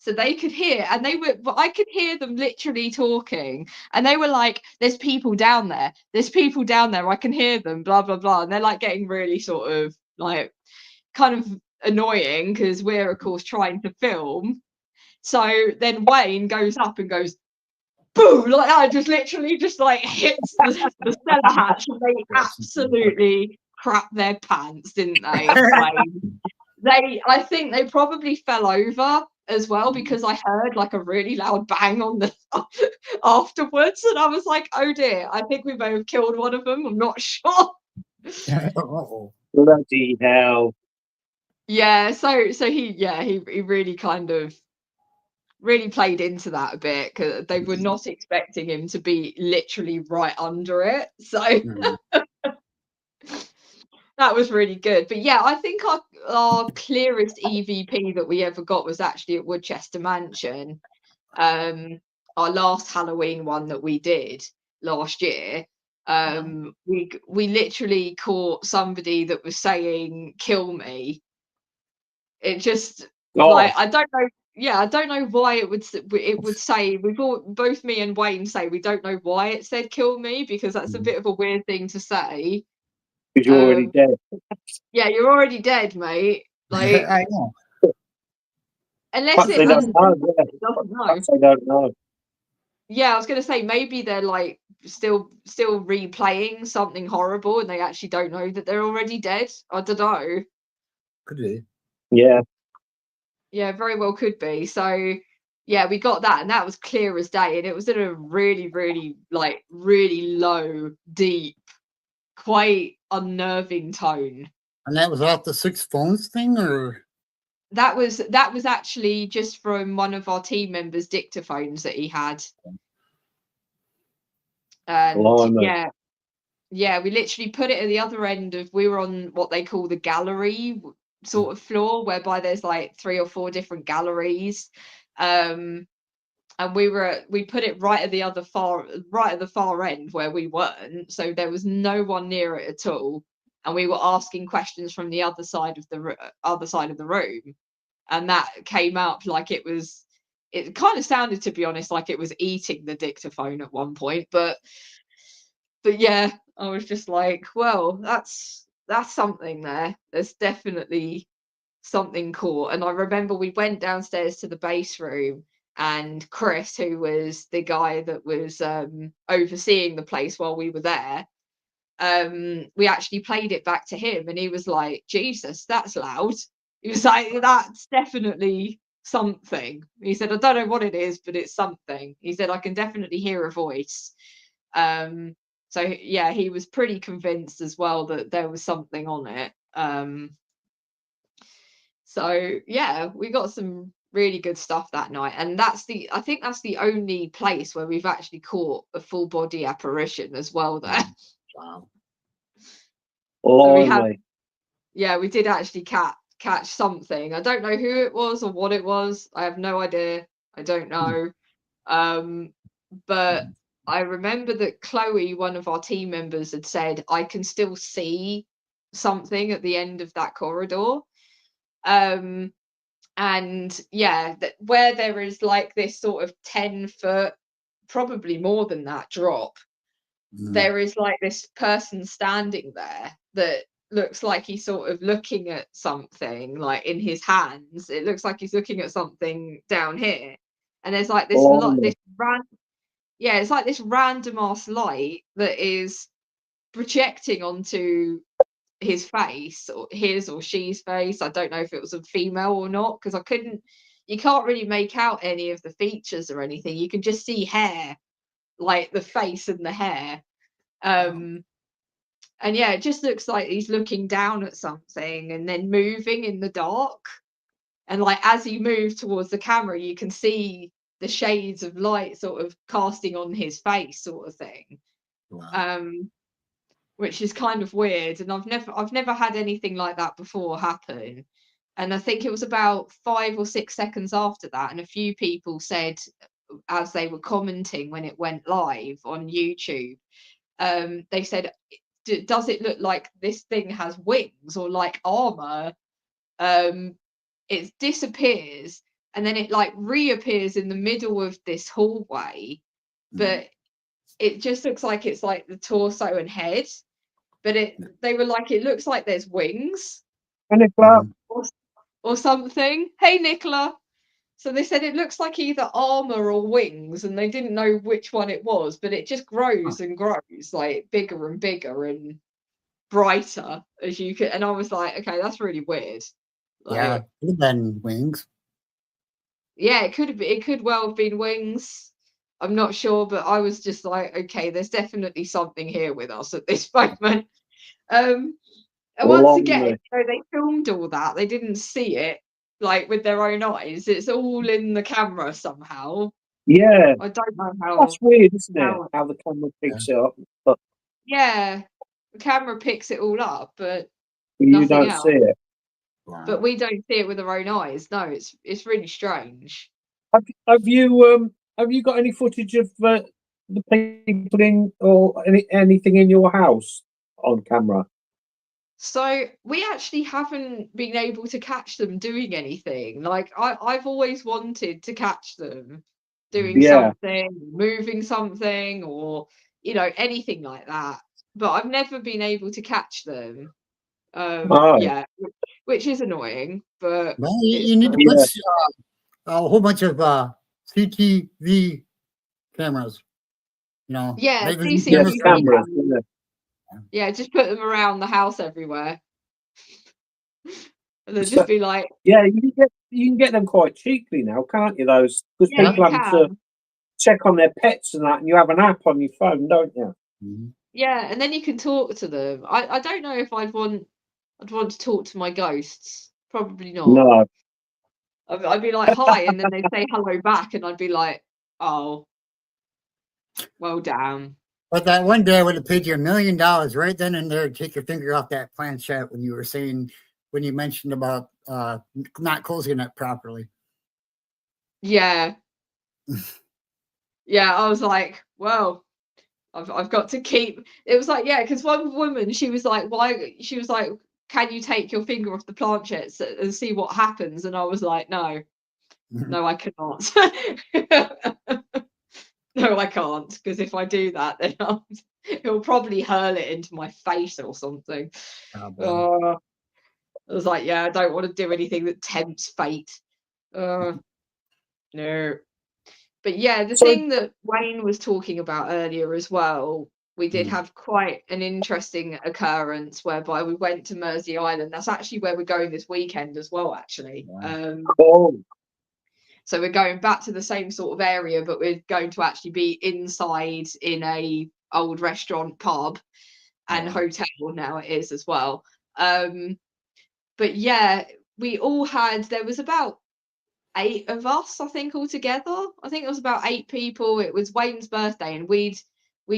So they could hear, and but I could hear them literally talking, and they were like, "There's people down there. There's people down there. I can hear them." Blah blah blah, and they're like getting really sort of like kind of annoying because we're of course trying to film. So then Wayne goes up and goes, boom, like that, just literally just like hits the cellar hatch, and they absolutely crap their pants, didn't they, Wayne? I think they probably fell over as well because I heard like a really loud bang on the afterwards, and I was like, oh dear, I think we may have killed one of them. I'm not sure. Uh-oh. Bloody hell! Yeah, so he really kind of really played into that a bit because they were not expecting him to be literally right under it. So that was really good. But yeah, I think our clearest EVP that we ever got was actually at Woodchester Mansion. Our last Halloween one that we did last year. We literally caught somebody that was saying "kill me." It just God, like I don't know. Yeah, I don't know why it would say. Both me and Wayne say we don't know why it said "kill me" because that's a bit of a weird thing to say. because you're already Um, dead. yeah, you're already dead, mate. Like I know. unless Perhaps they it don't know. Yeah, it doesn't know. perhaps they don't know. Yeah, I was gonna say maybe they're like still replaying something horrible and they actually don't know that they're already dead. I don't know. Could be. Yeah, Yeah, very well could be. So yeah, we got that, and that was clear as day, and it was in a really, really, like, really low, deep, quite unnerving tone. And that was off the 6 phones thing, or? That was actually just from one of our team members' dictaphones that he had. And Blimey. yeah, we literally put it at the other end of, we were on what they call the gallery sort of floor, whereby there's like 3 or 4 different galleries. And we put it right at the far end where we weren't, so there was no one near it at all. And we were asking questions from the other side of the room, and that came up like it kind of sounded, to be honest, like it was eating the dictaphone at one point. But yeah, I was just like, well, that's something there. There's definitely something cool. And I remember we went downstairs to the base room, and Chris, who was the guy that was overseeing the place while we were there, we actually played it back to him, and he was like, Jesus, that's loud. He was like, that's definitely something. He said, I don't know what it is, but it's something. He said, I can definitely hear a voice. So yeah, he was pretty convinced as well that there was something on it. So yeah, we got some really good stuff that night, and I think that's the only place where we've actually caught a full body apparition as well there. Wow. So we had, Blimey. yeah, we did actually catch something. I don't know who it was or what it was. I have no idea. I don't know. But I remember that Chloe, one of our team members, had said, I can still see something at the end of that corridor. And yeah, where there is like this sort of 10-foot, probably more than that, drop, there is like this person standing there that looks like he's sort of looking at something, like in his hands. It looks like he's looking at something down here. And there's like this Blimey. it's like this random ass light that is projecting onto his face, or his or she's face. I don't know if it was a female or not, because you can't really make out any of the features or anything. You can just see hair, like the face and the hair. And yeah, it just looks like he's looking down at something and then moving in the dark. And like as he moved towards the camera, you can see the shades of light sort of casting on his face, sort of thing. Wow. Which is kind of weird, and I've never had anything like that before happen. And I think it was about 5 or 6 seconds after that, and a few people said, as they were commenting when it went live on YouTube, they said, does it look like this thing has wings or like armor? It disappears, and then it like reappears in the middle of this hallway, but it just looks like it's like the torso and head. But they were like, it looks like there's wings Nicola. or something. Hey, Nicola. So they said it looks like either armor or wings, and they didn't know which one it was, but it just grows and grows, like bigger and bigger and brighter as you could. And I was like, okay, that's really weird. Yeah, Like, could have been wings. yeah, it could have been, it could well have been wings. I'm not sure, but I was just like, okay, there's definitely something here with us at this moment. And once again, they filmed all that. They didn't see it like with their own eyes. It's all in the camera somehow. Yeah. I don't know how. That's weird, isn't it? How the camera picks it up. But yeah, the camera picks it all up, but you nothing don't else. see it. Wow. But we don't see it with our own eyes. No, it's really strange. Have you got any footage of the people in or anything in your house on camera? So we actually haven't been able to catch them doing anything. Like I've always wanted to catch them doing something, moving something, or anything like that. But I've never been able to catch them. Yeah, which is annoying. But well, you need to put a whole bunch of CCTV cameras. Yeah, CCTV cameras. Yeah, just put them around the house everywhere. And they'll just be like, yeah, you you can get them quite cheaply now, can't you? Those because Yeah, people you having to can. check on their pets and that, and you have an app on your phone, don't you? Mhm. Yeah, and then you can talk to them. I don't know if I'd want to talk to my ghosts. Probably not. No. I'd be like, hi, and then they'd say hello back, and I'd be like, oh, well, damn. But that one day I would have paid you $1 million right then and there to take your finger off that planchette when you were saying, when you mentioned about not closing it properly. Yeah. Yeah, I was like, well, I've got to keep. It was like, yeah, because one woman, she was like, why? She was like, can you take your finger off the planchette and see what happens? And I was like, no, I cannot. No, I can't, because if I do that, then he'll probably hurl it into my face or something. I was like, yeah, I don't want to do anything that tempts fate. No. But yeah, the So thing that Wayne was talking about earlier as well, we did have quite an interesting occurrence whereby we went to Mersey Island. That's actually where we're going this weekend as well, actually. Wow. So we're going back to the same sort of area, but we're going to actually be inside in a old restaurant, pub, and hotel now it is as well. But yeah, there was about 8 of us, I think, altogether. I think it was about 8 people. It was Wayne's birthday, and we'd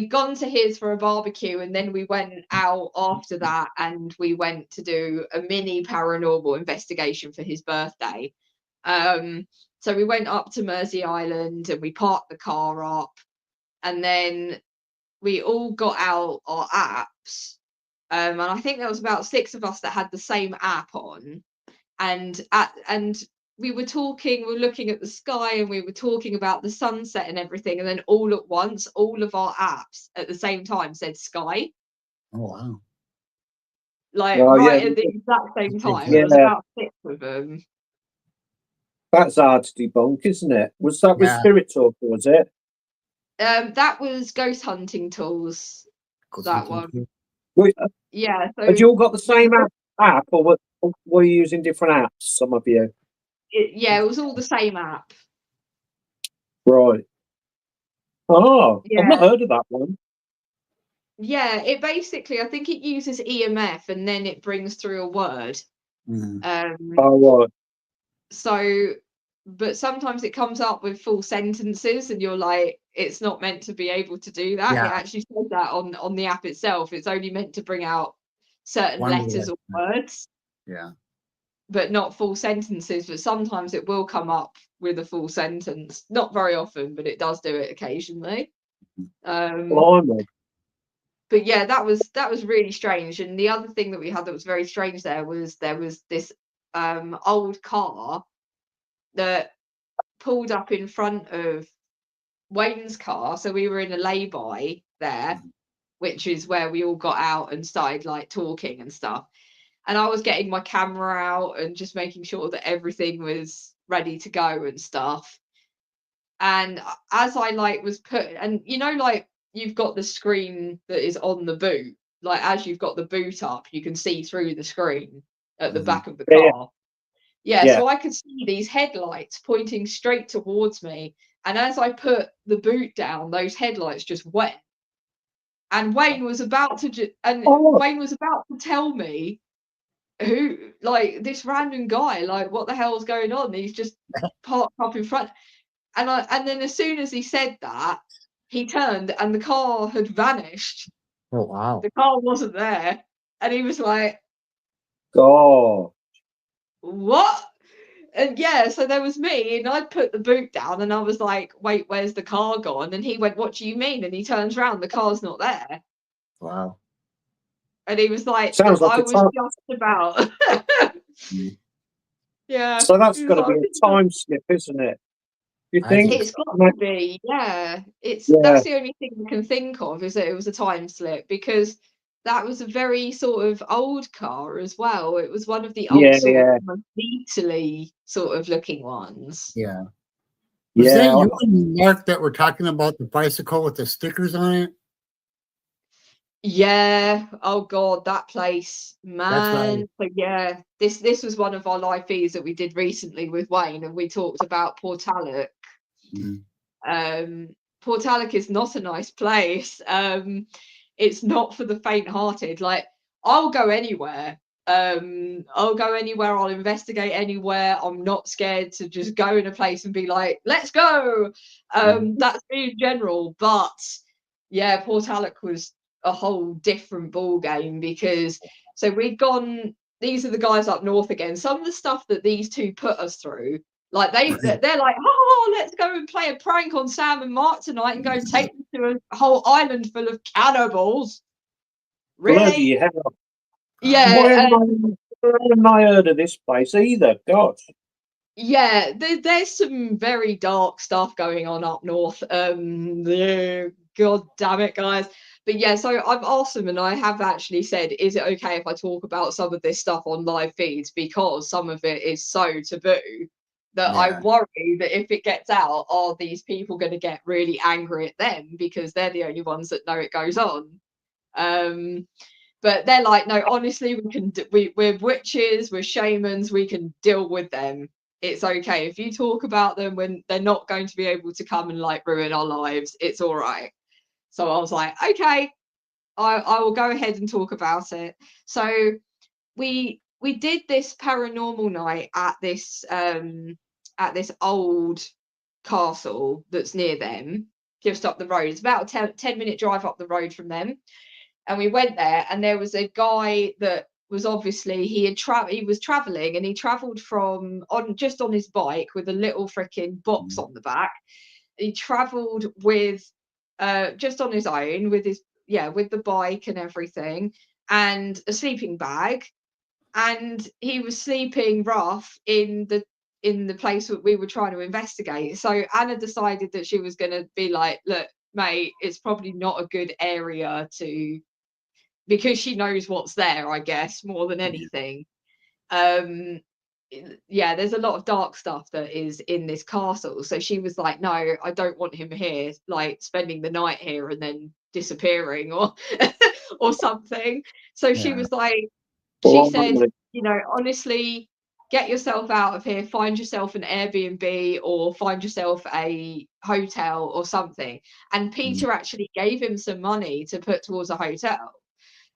gone to his for a barbecue, and then we went out after that, and we went to do a mini paranormal investigation for his birthday. So we went up to Mersey Island and we parked the car up, and then we all got out our apps. And I think there was about 6 of us that had the same app on, and we were looking at the sky, and we were talking about the sunset and everything, and then all at once, all of our apps at the same time said sky, Oh, wow. like Oh, yeah. right at the exact same time. There was Yeah, about 6 of them. that's hard to debunk, isn't it? Was that with Yeah. Spirit Talk, was it? That was ghost hunting tools. That one. Wait, Yeah. had So you all got the same app or were you using different apps, some of you? it was all the same app. Right. Oh, I've not Yeah. heard of that one. Yeah. It basically, I think it uses EMF and then it brings through a word. Oh, right. So, but sometimes it comes up with full sentences, and you're like, it's not meant to be able to do that. It Yeah. actually says that on the app itself. It's only meant to bring out certain One letters word. or words, Yeah. but not full sentences. But sometimes it will come up with a full sentence. Not very often, but it does do it occasionally. Blimey. But yeah, that was really strange. And the other thing that we had that was very strange there was this old car that pulled up in front of Wayne's car. So we were in a lay-by there, which is where we all got out and started like talking and stuff. And I was getting my camera out and just making sure that everything was ready to go and stuff. And as I like was and like you've got the screen that is on the boot, like as you've got the boot up, you can see through the screen at the back of the Yeah, car. Yeah, yeah. so I could see these headlights pointing straight towards me. And as I put the boot down, those headlights just went. And Wayne was about to Oh, Wayne was about to tell me who, like this random guy, like what the hell's going on? He's just parked up in front. And then as soon as he said that, he turned and the car had vanished. Oh, wow. The car wasn't there. And he was like, God. what? And yeah, so there was me, and I'd put the boot down, and I was like, wait, where's the car gone? And he went, what do you mean? And he turns around, the car's not there. Wow. And he was like, Sounds like I a was time. just about. Yeah. So that's He was got to like, be a time slip, isn't it? You I think? think it's so. got to be, yeah. Yeah, That's the only thing I can think of, is that it was a time slip, because that was a very sort of old car as well. It was one of the old yeah, sort yeah, of Beatley sort of looking ones. Yeah. Was that yeah. you and Mark that were talking about the bicycle with the stickers on it? Yeah. Oh God, that place, That's man. right. So yeah, this was one of our live feeds that we did recently with Wayne, and we talked about Portalloc. Mhm. Um, Portalloc is not a nice place. It's not for the faint-hearted. Like, I'll go anywhere. I'll go anywhere. I'll investigate anywhere. I'm not scared to just go in a place and be like, "Let's go." That's me in general. But yeah, Portalloc was a whole different ball game because so we'd gone. These are the guys up north again. Some of the stuff that these two put us through, like they're like, oh, let's go and play a prank on Sam and Mark tonight and go take them to a whole island full of cannibals. Bloody Really? hell. Why Yeah, haven't I heard of this place either? God. yeah. There's some very dark stuff going on up north. Yeah, God damn it, guys. But yeah, so I've asked them and I have actually said, is it okay if I talk about some of this stuff on live feeds because some of it is so taboo that I Yeah. worry that if it gets out, are these people going to get really angry at them because they're the only ones that know it goes on? Um, but they're like, no, honestly, we're witches, we're shamans, we can deal with them. It's okay if you talk about them when they're not going to be able to come and like ruin our lives. It's all right. So I was like, okay, I will go ahead and talk about it. So we did this paranormal night at this old castle that's near them, just up the road. It's about a 10-minute drive up the road from them. And we went there and there was a guy that was obviously he was traveling and he traveled from on just on his bike with a little freaking box on the back. He traveled with just on his own with his with the bike and everything and a sleeping bag, and he was sleeping rough in the place that we were trying to investigate. So Anna decided that she was going to be like, look, mate, it's probably not a good area to, because she knows what's there, I guess, more than anything. Um, yeah, there's a lot of dark stuff that is in this castle. So she was like, no, I don't want him here, like spending the night here and then disappearing or or something. So she Yeah. was like, she Well, said, you know, honestly, get yourself out of here, find yourself an Airbnb or find yourself a hotel or something. And Mhm. Peter actually gave him some money to put towards a hotel.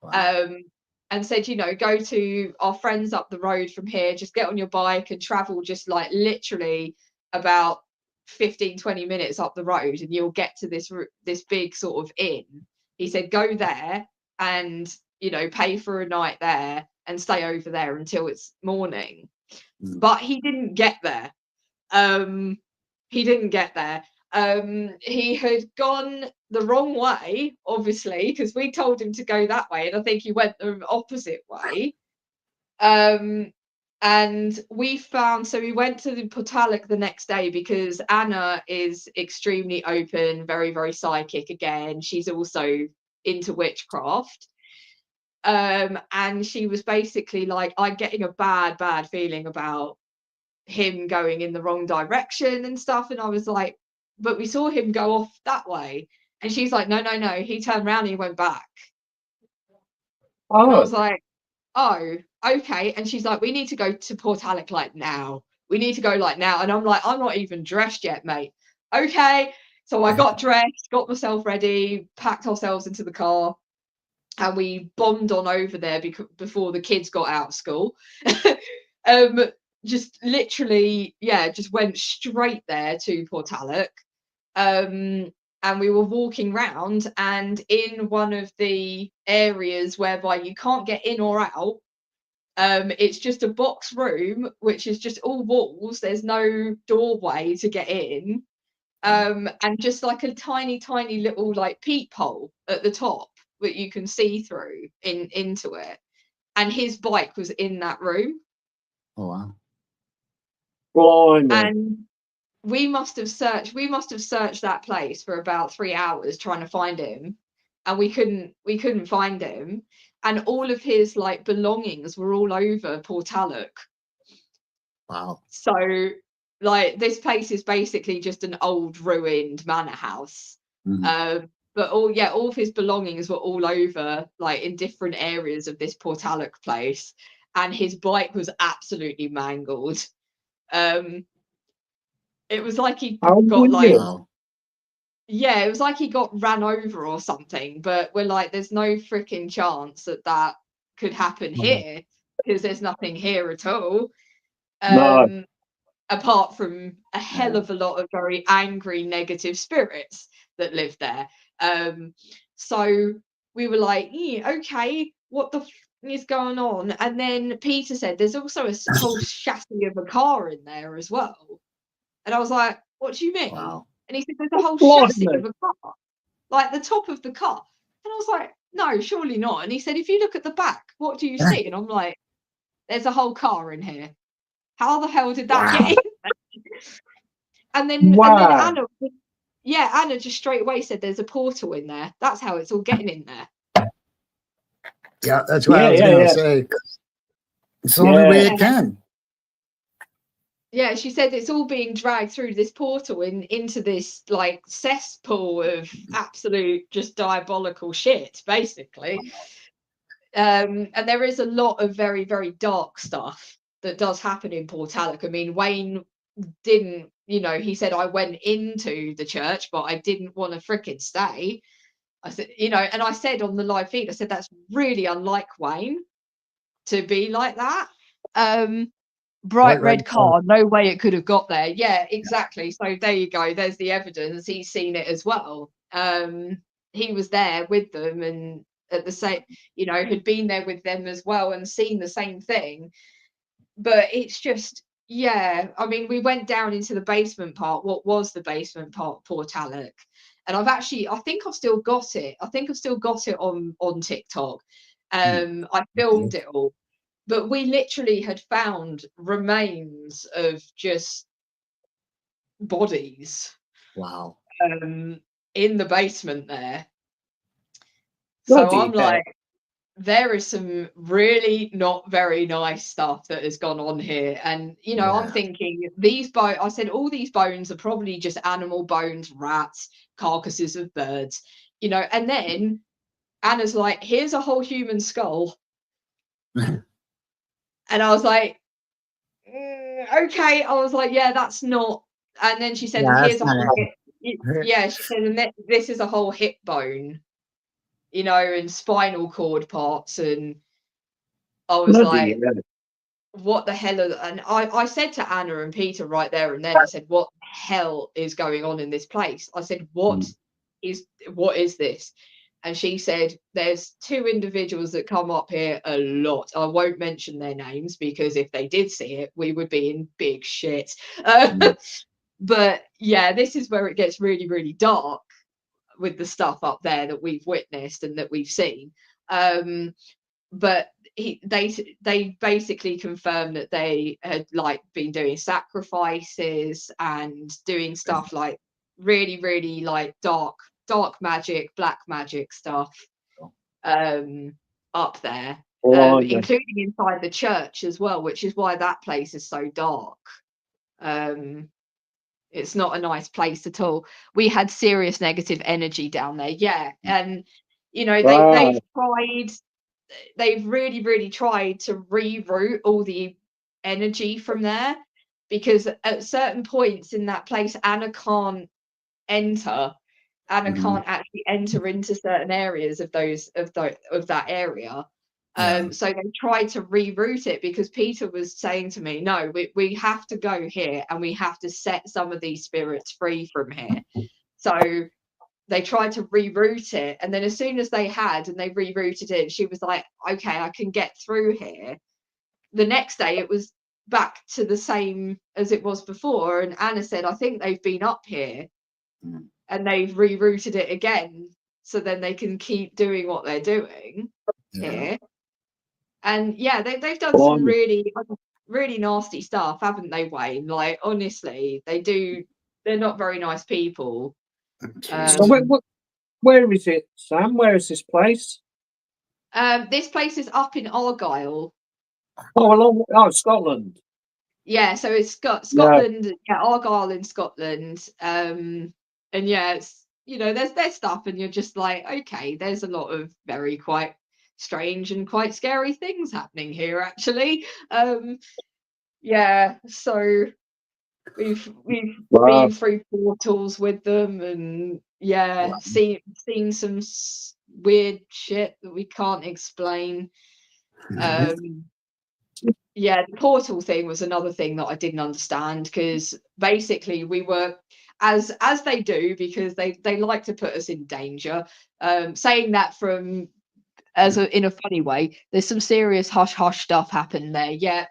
Wow. um, and said, you know, go to our friends up the road from here, just get on your bike and travel just like literally about 15-20 minutes up the road and you'll get to this big sort of inn. He said, go there and, you know, pay for a night there and stay over there until it's morning. Mhm. But he didn't get there. Um, he didn't get there. He had gone the wrong way, obviously, because we told him to go that way, and I think he went the opposite way. Um, and we found, so we went to the Portalloc the next day because Anna is extremely open, very, very psychic again. She's also into witchcraft. And she was basically like, I'm getting a bad feeling about him going in the wrong direction and stuff. And I was like, but we saw him go off that way. And she's like, no, no, no. He turned around and he went back. And I was oh, like, oh, okay. And she's like, we need to go to Portalloc like now. We need to go like now. And I'm like, I'm not even dressed yet, mate. Okay. So I got dressed, got myself ready, packed ourselves into the car, and we bombed on over there before the kids got out of school. um, just literally, yeah, just went straight there to Portalloc. Um, and we were walking round, and in one of the areas whereby you can't get in or out, it's just a box room, which is just all walls. There's no doorway to get in. And just like a tiny, tiny little like peephole at the top that you can see through into it. And his bike was in that room. Oh wow. blimey. And we must have searched that place for about 3 hours trying to find him. And we couldn't find him. And all of his like belongings were all over Portalloc. Wow. So like this place is basically just an old ruined manor house. Mhm. but all of his belongings were all over, like in different areas of this Portalloc place, and his bike was absolutely mangled. It was like he Oh, got like, weird. Wow. yeah, it was like he got ran over or something. But we're like, there's no freaking chance that could happen here, because there's nothing here at all. No. Apart from a hell Yeah. of a lot of very angry, negative spirits that live there. So we were like, okay, what the is going on? And then Peter said there's also a whole chassis of a car in there as well. And I was like, what do you mean? Wow. And he said there's a whole chassis Blimey. of a car, like the top of the car. And I was like, no, surely not. And he said, if you look at the back, what do you see? And I'm like, there's a whole car in here. How the hell did that get Wow. in? And then Wow. Anna just straight away said there's a portal in there. That's how it's all getting in there. Yeah, that's what I was gonna say. It's the only way it can. Yeah, she said it's all being dragged through this portal into this like cesspool of absolute just diabolical shit, basically. And there is a lot of very, very dark stuff that does happen in Portalloc. I mean, Wayne didn't, he said, I went into the church, but I didn't want to fricking stay. I said, and I said on the live feed, I said, that's really unlike Wayne to be like that. Bright red car, no way it could have got there. Yeah, exactly. So there you go. There's the evidence. He's seen it as well. He was there with them, and at the same, had been there with them as well and seen the same thing. But it's just, yeah, I mean, we went down into the basement part. What was the basement part, Portalloc? And I think I've still got it. I think I've still got it on TikTok. I filmed it all. But we literally had found remains of just bodies. Wow. In the basement there. So I'm like, there is some really not very nice stuff that has gone on here. And, I'm thinking I said, all these bones are probably just animal bones, rats, carcasses of birds, and then Anna's like, here's a whole human skull. And I was like, okay. I was like, yeah, that's not. And then she said, here's a whole she said, and this is a whole hip bone, and spinal cord parts. And I was like, what the hell and I said to Anna and Peter right there and then, I said, what the hell is going on in this place? I said, what is this? And she said, there's two individuals that come up here a lot. I won't mention their names, because if they did see it, we would be in big shit. But yeah, this is where it gets really, really dark with the stuff up there that we've witnessed and that we've seen. But they basically confirmed that they had like been doing sacrifices and doing stuff like really, really like dark magic, black magic stuff up there, including inside the church as well, which is why that place is so dark. It's not a nice place at all. We had serious negative energy down there. Yeah. And they've really, really tried to reroute all the energy from there, because at certain points in that place, Anna can't enter. Anna can't actually enter into certain areas of that area. So they tried to reroute it, because Peter was saying to me, no, we have to go here and we have to set some of these spirits free from here. So they tried to reroute it, and then as soon as they rerouted it, she was like, okay, I can get through here. The next day it was back to the same as it was before, and Anna said, I think they've been up here and they've rerouted it again, so then they can keep doing what they're doing here. And yeah, they've done some really, really nasty stuff, haven't they, Wayne? Like, honestly, they're not very nice people. So where is it, Sam? Where is this place? This place is up in Argyll. Scotland. Yeah, so it's got Scotland, Argyll in Scotland. And yeah, you know, there's stuff, and you're just like, okay, there's a lot of very quite strange and quite scary things happening here, actually. Yeah, so we've Wow. been through portals with them, and yeah, seen some weird shit that we can't explain. Yeah, the portal thing was another thing that I didn't understand, because basically we were, as they do, because they like to put us in danger. Saying that from in a funny way, there's some serious hush hush stuff happened there. Yeah,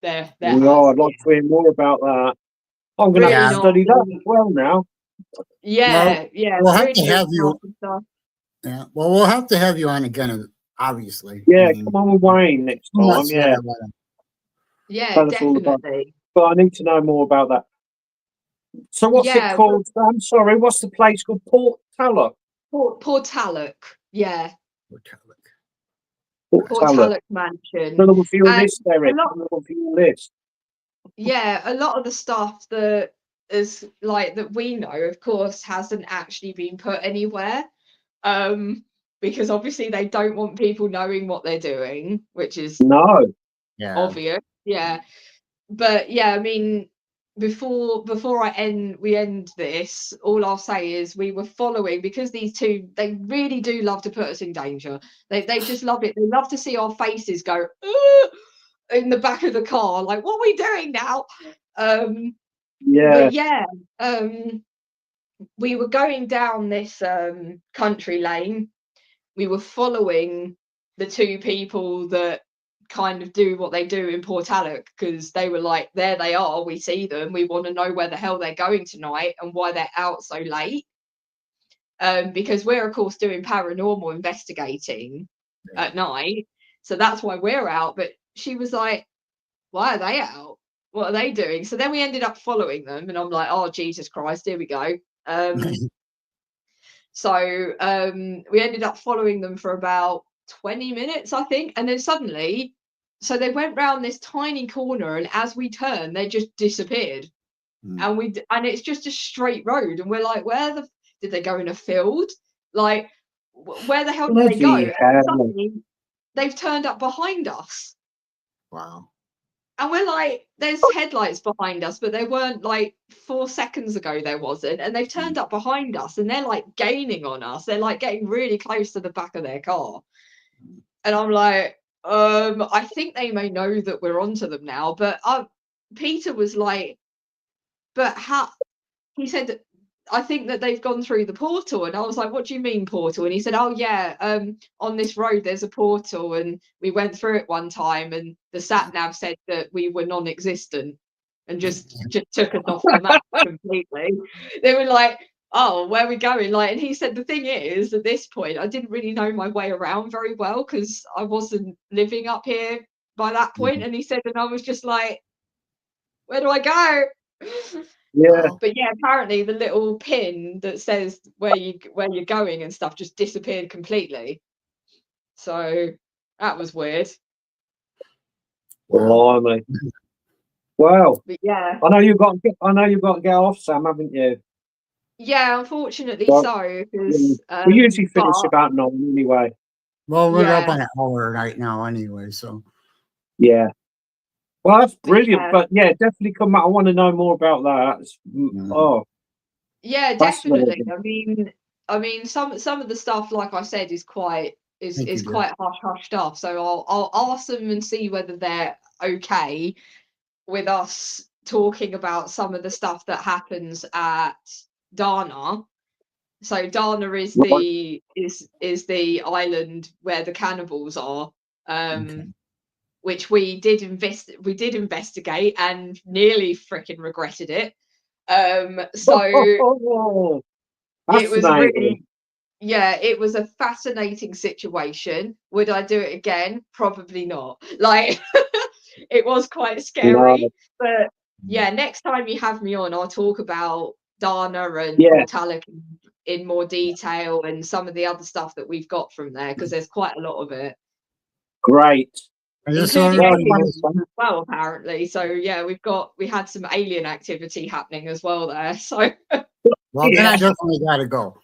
there has. I'd like to hear more about that. I'm going to Really have to Yeah. study that nasty. as well now. Yeah, yeah, we'll have to really, really have you. nasty stuff. Yeah. Well, we'll have to have you on again, obviously. Yeah, I mean, come on with Wayne next too time. much Yeah, that I wanna- Yeah, tell us all about. definitely. But I need to know more about that. So what's it Yeah, called? I'm sorry. What's the place called? Port Tallock. Port Tallock. Yeah, Port Port Tallock. Tallock Mansion. Another one for your And list, a Eric. lot, Another one for your list. yeah, a lot of the stuff that is like that we know, of course, hasn't actually been put anywhere. Because obviously they don't want people knowing what they're doing, which is No. Yeah. obvious. Yeah. But yeah, I mean, before we end this, all I'll say is we were following, because these two, they really do love to put us in danger. They just love it. They love to see our faces go in the back of the car, like, what are we doing now? Yeah. But yeah, we were going down this country lane. We were following the two people that kind of do what they do in Port Alec, because they were like, there they are, we see them, we want to know where the hell they're going tonight and why they're out so late. Because we're of course doing paranormal investigating at night, so that's why we're out. But she was like, why are they out? What are they doing? So then we ended up following them, and I'm like, oh Jesus Christ, here we go. So we ended up following them for about 20 minutes, I think. And then suddenly, so they went round this tiny corner, and as we turned, they just disappeared. And it's just a straight road. And we're like, did they go in a field? Like, where the hell did they go? Bloody And then hell. suddenly they've turned up behind us. Wow. And we're like, there's headlights behind us, but there weren't, like 4 seconds ago there wasn't. And they've turned up behind us, and they're like gaining on us. They're like getting really close to the back of their car. And I'm like, I think they may know that we're onto them now. But Peter was like, but how? He said, I think that they've gone through the portal. And I was like, what do you mean portal? And he said, oh yeah, on this road there's a portal, and we went through it one time, and the sat nav said that we were non-existent and just took us off the map completely. They were like, oh, where are we going? Like, and he said, the thing is, at this point I didn't really know my way around very well, because I wasn't living up here by that point. And he said, and I was just like, where do I go? Yeah. But yeah, apparently the little pin that says where you're going and stuff just disappeared completely. So that was weird. Blimey. Well, But yeah, I know you've got to get off, Sam, haven't you? yeah, unfortunately Well, so, because we usually finish but about 9 anyway. Well, we're up yeah, on an hour right now anyway, so Yeah. Well, that's brilliant. yeah, But yeah, definitely come back. I want to know more about that. Oh, yeah, definitely. fascinating. I mean, some of the stuff, like I said, is quite thank you, quite hush hush stuff. So I'll ask them and see whether they're okay with us talking about some of the stuff that happens at Dana. So Dana is Right. the island where the cannibals are, Okay. which we did investigate and nearly freaking regretted it. So Oh, it was fascinating. really, yeah, it was a fascinating situation. Would I do it again? Probably not. Like, it was quite No. scary. But yeah, next time you have me on, I'll talk about Dana and Yeah, Portalic in more detail, and some of the other stuff that we've got from there, because there's quite a lot of it, great. And just so including everybody Well, aliens knows, as well, apparently. So yeah, we had some alien activity happening as well there. So Well, then Yeah. I definitely got to go.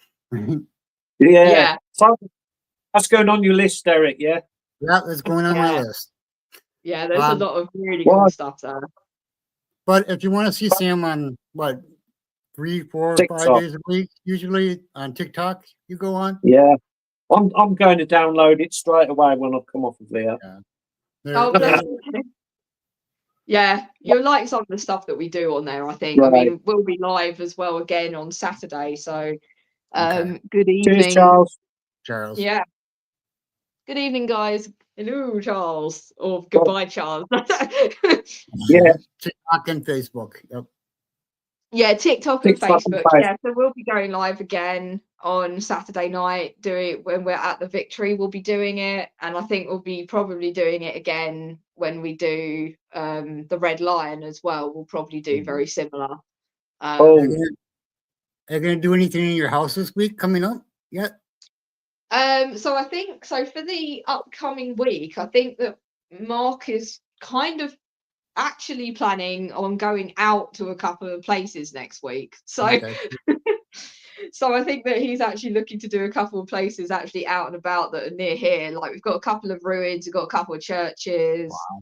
Yeah. So that's going on your list, Derek. Yeah. Yeah, that's going on my Yeah. list. Yeah, there's a Um, lot of really Well, cool stuff there. But if you want to see Sam on what 3, 4, 5 TikTok. days a week, usually on TikTok, you go on. Yeah. I'm going to download it straight away when I come off of there. Oh, bless you. Yeah, you'll like some of the stuff that we do on there, I think. I Right. mean, we'll be live as well again on Saturday. So, Okay. good Cheers, evening. Charles. Charles. Yeah. Good evening, guys. Hello, Charles. Or goodbye, Charles. Yeah. TikTok and Facebook. Yep. Yeah, TikTok and TikTok and Facebook. Yeah, so we'll be going live again on Saturday night. Do it when we're at the Victory. We'll be doing it, and I think we'll be probably doing it again when we do the Red Lion as well. We'll probably do very similar. Oh. Are you gonna do anything in your house this week coming up yet? So I think so for the upcoming week, I think that Mark is kind of actually planning on going out to a couple of places next week. So Okay. so I think that he's actually looking to do a couple of places actually out and about that are near here. Like we've got a couple of ruins, we've got a couple of churches, Wow.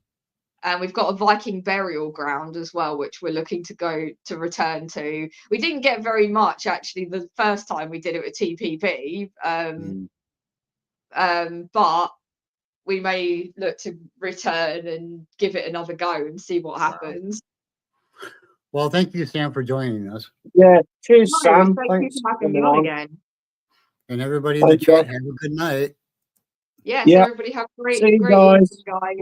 and we've got a Viking burial ground as well, which we're looking to go to return to. We didn't get very much actually the first time we did it with TPB, but we may look to return and give it another go and see what happens. Well, thank you, Sam, for joining us. Yeah. Cheers, No, Sam. thank Thanks you for having me coming on again. And everybody in the Thank you. chat, have a good night. Yes, Yeah. everybody have a great See you evening, guys. guys.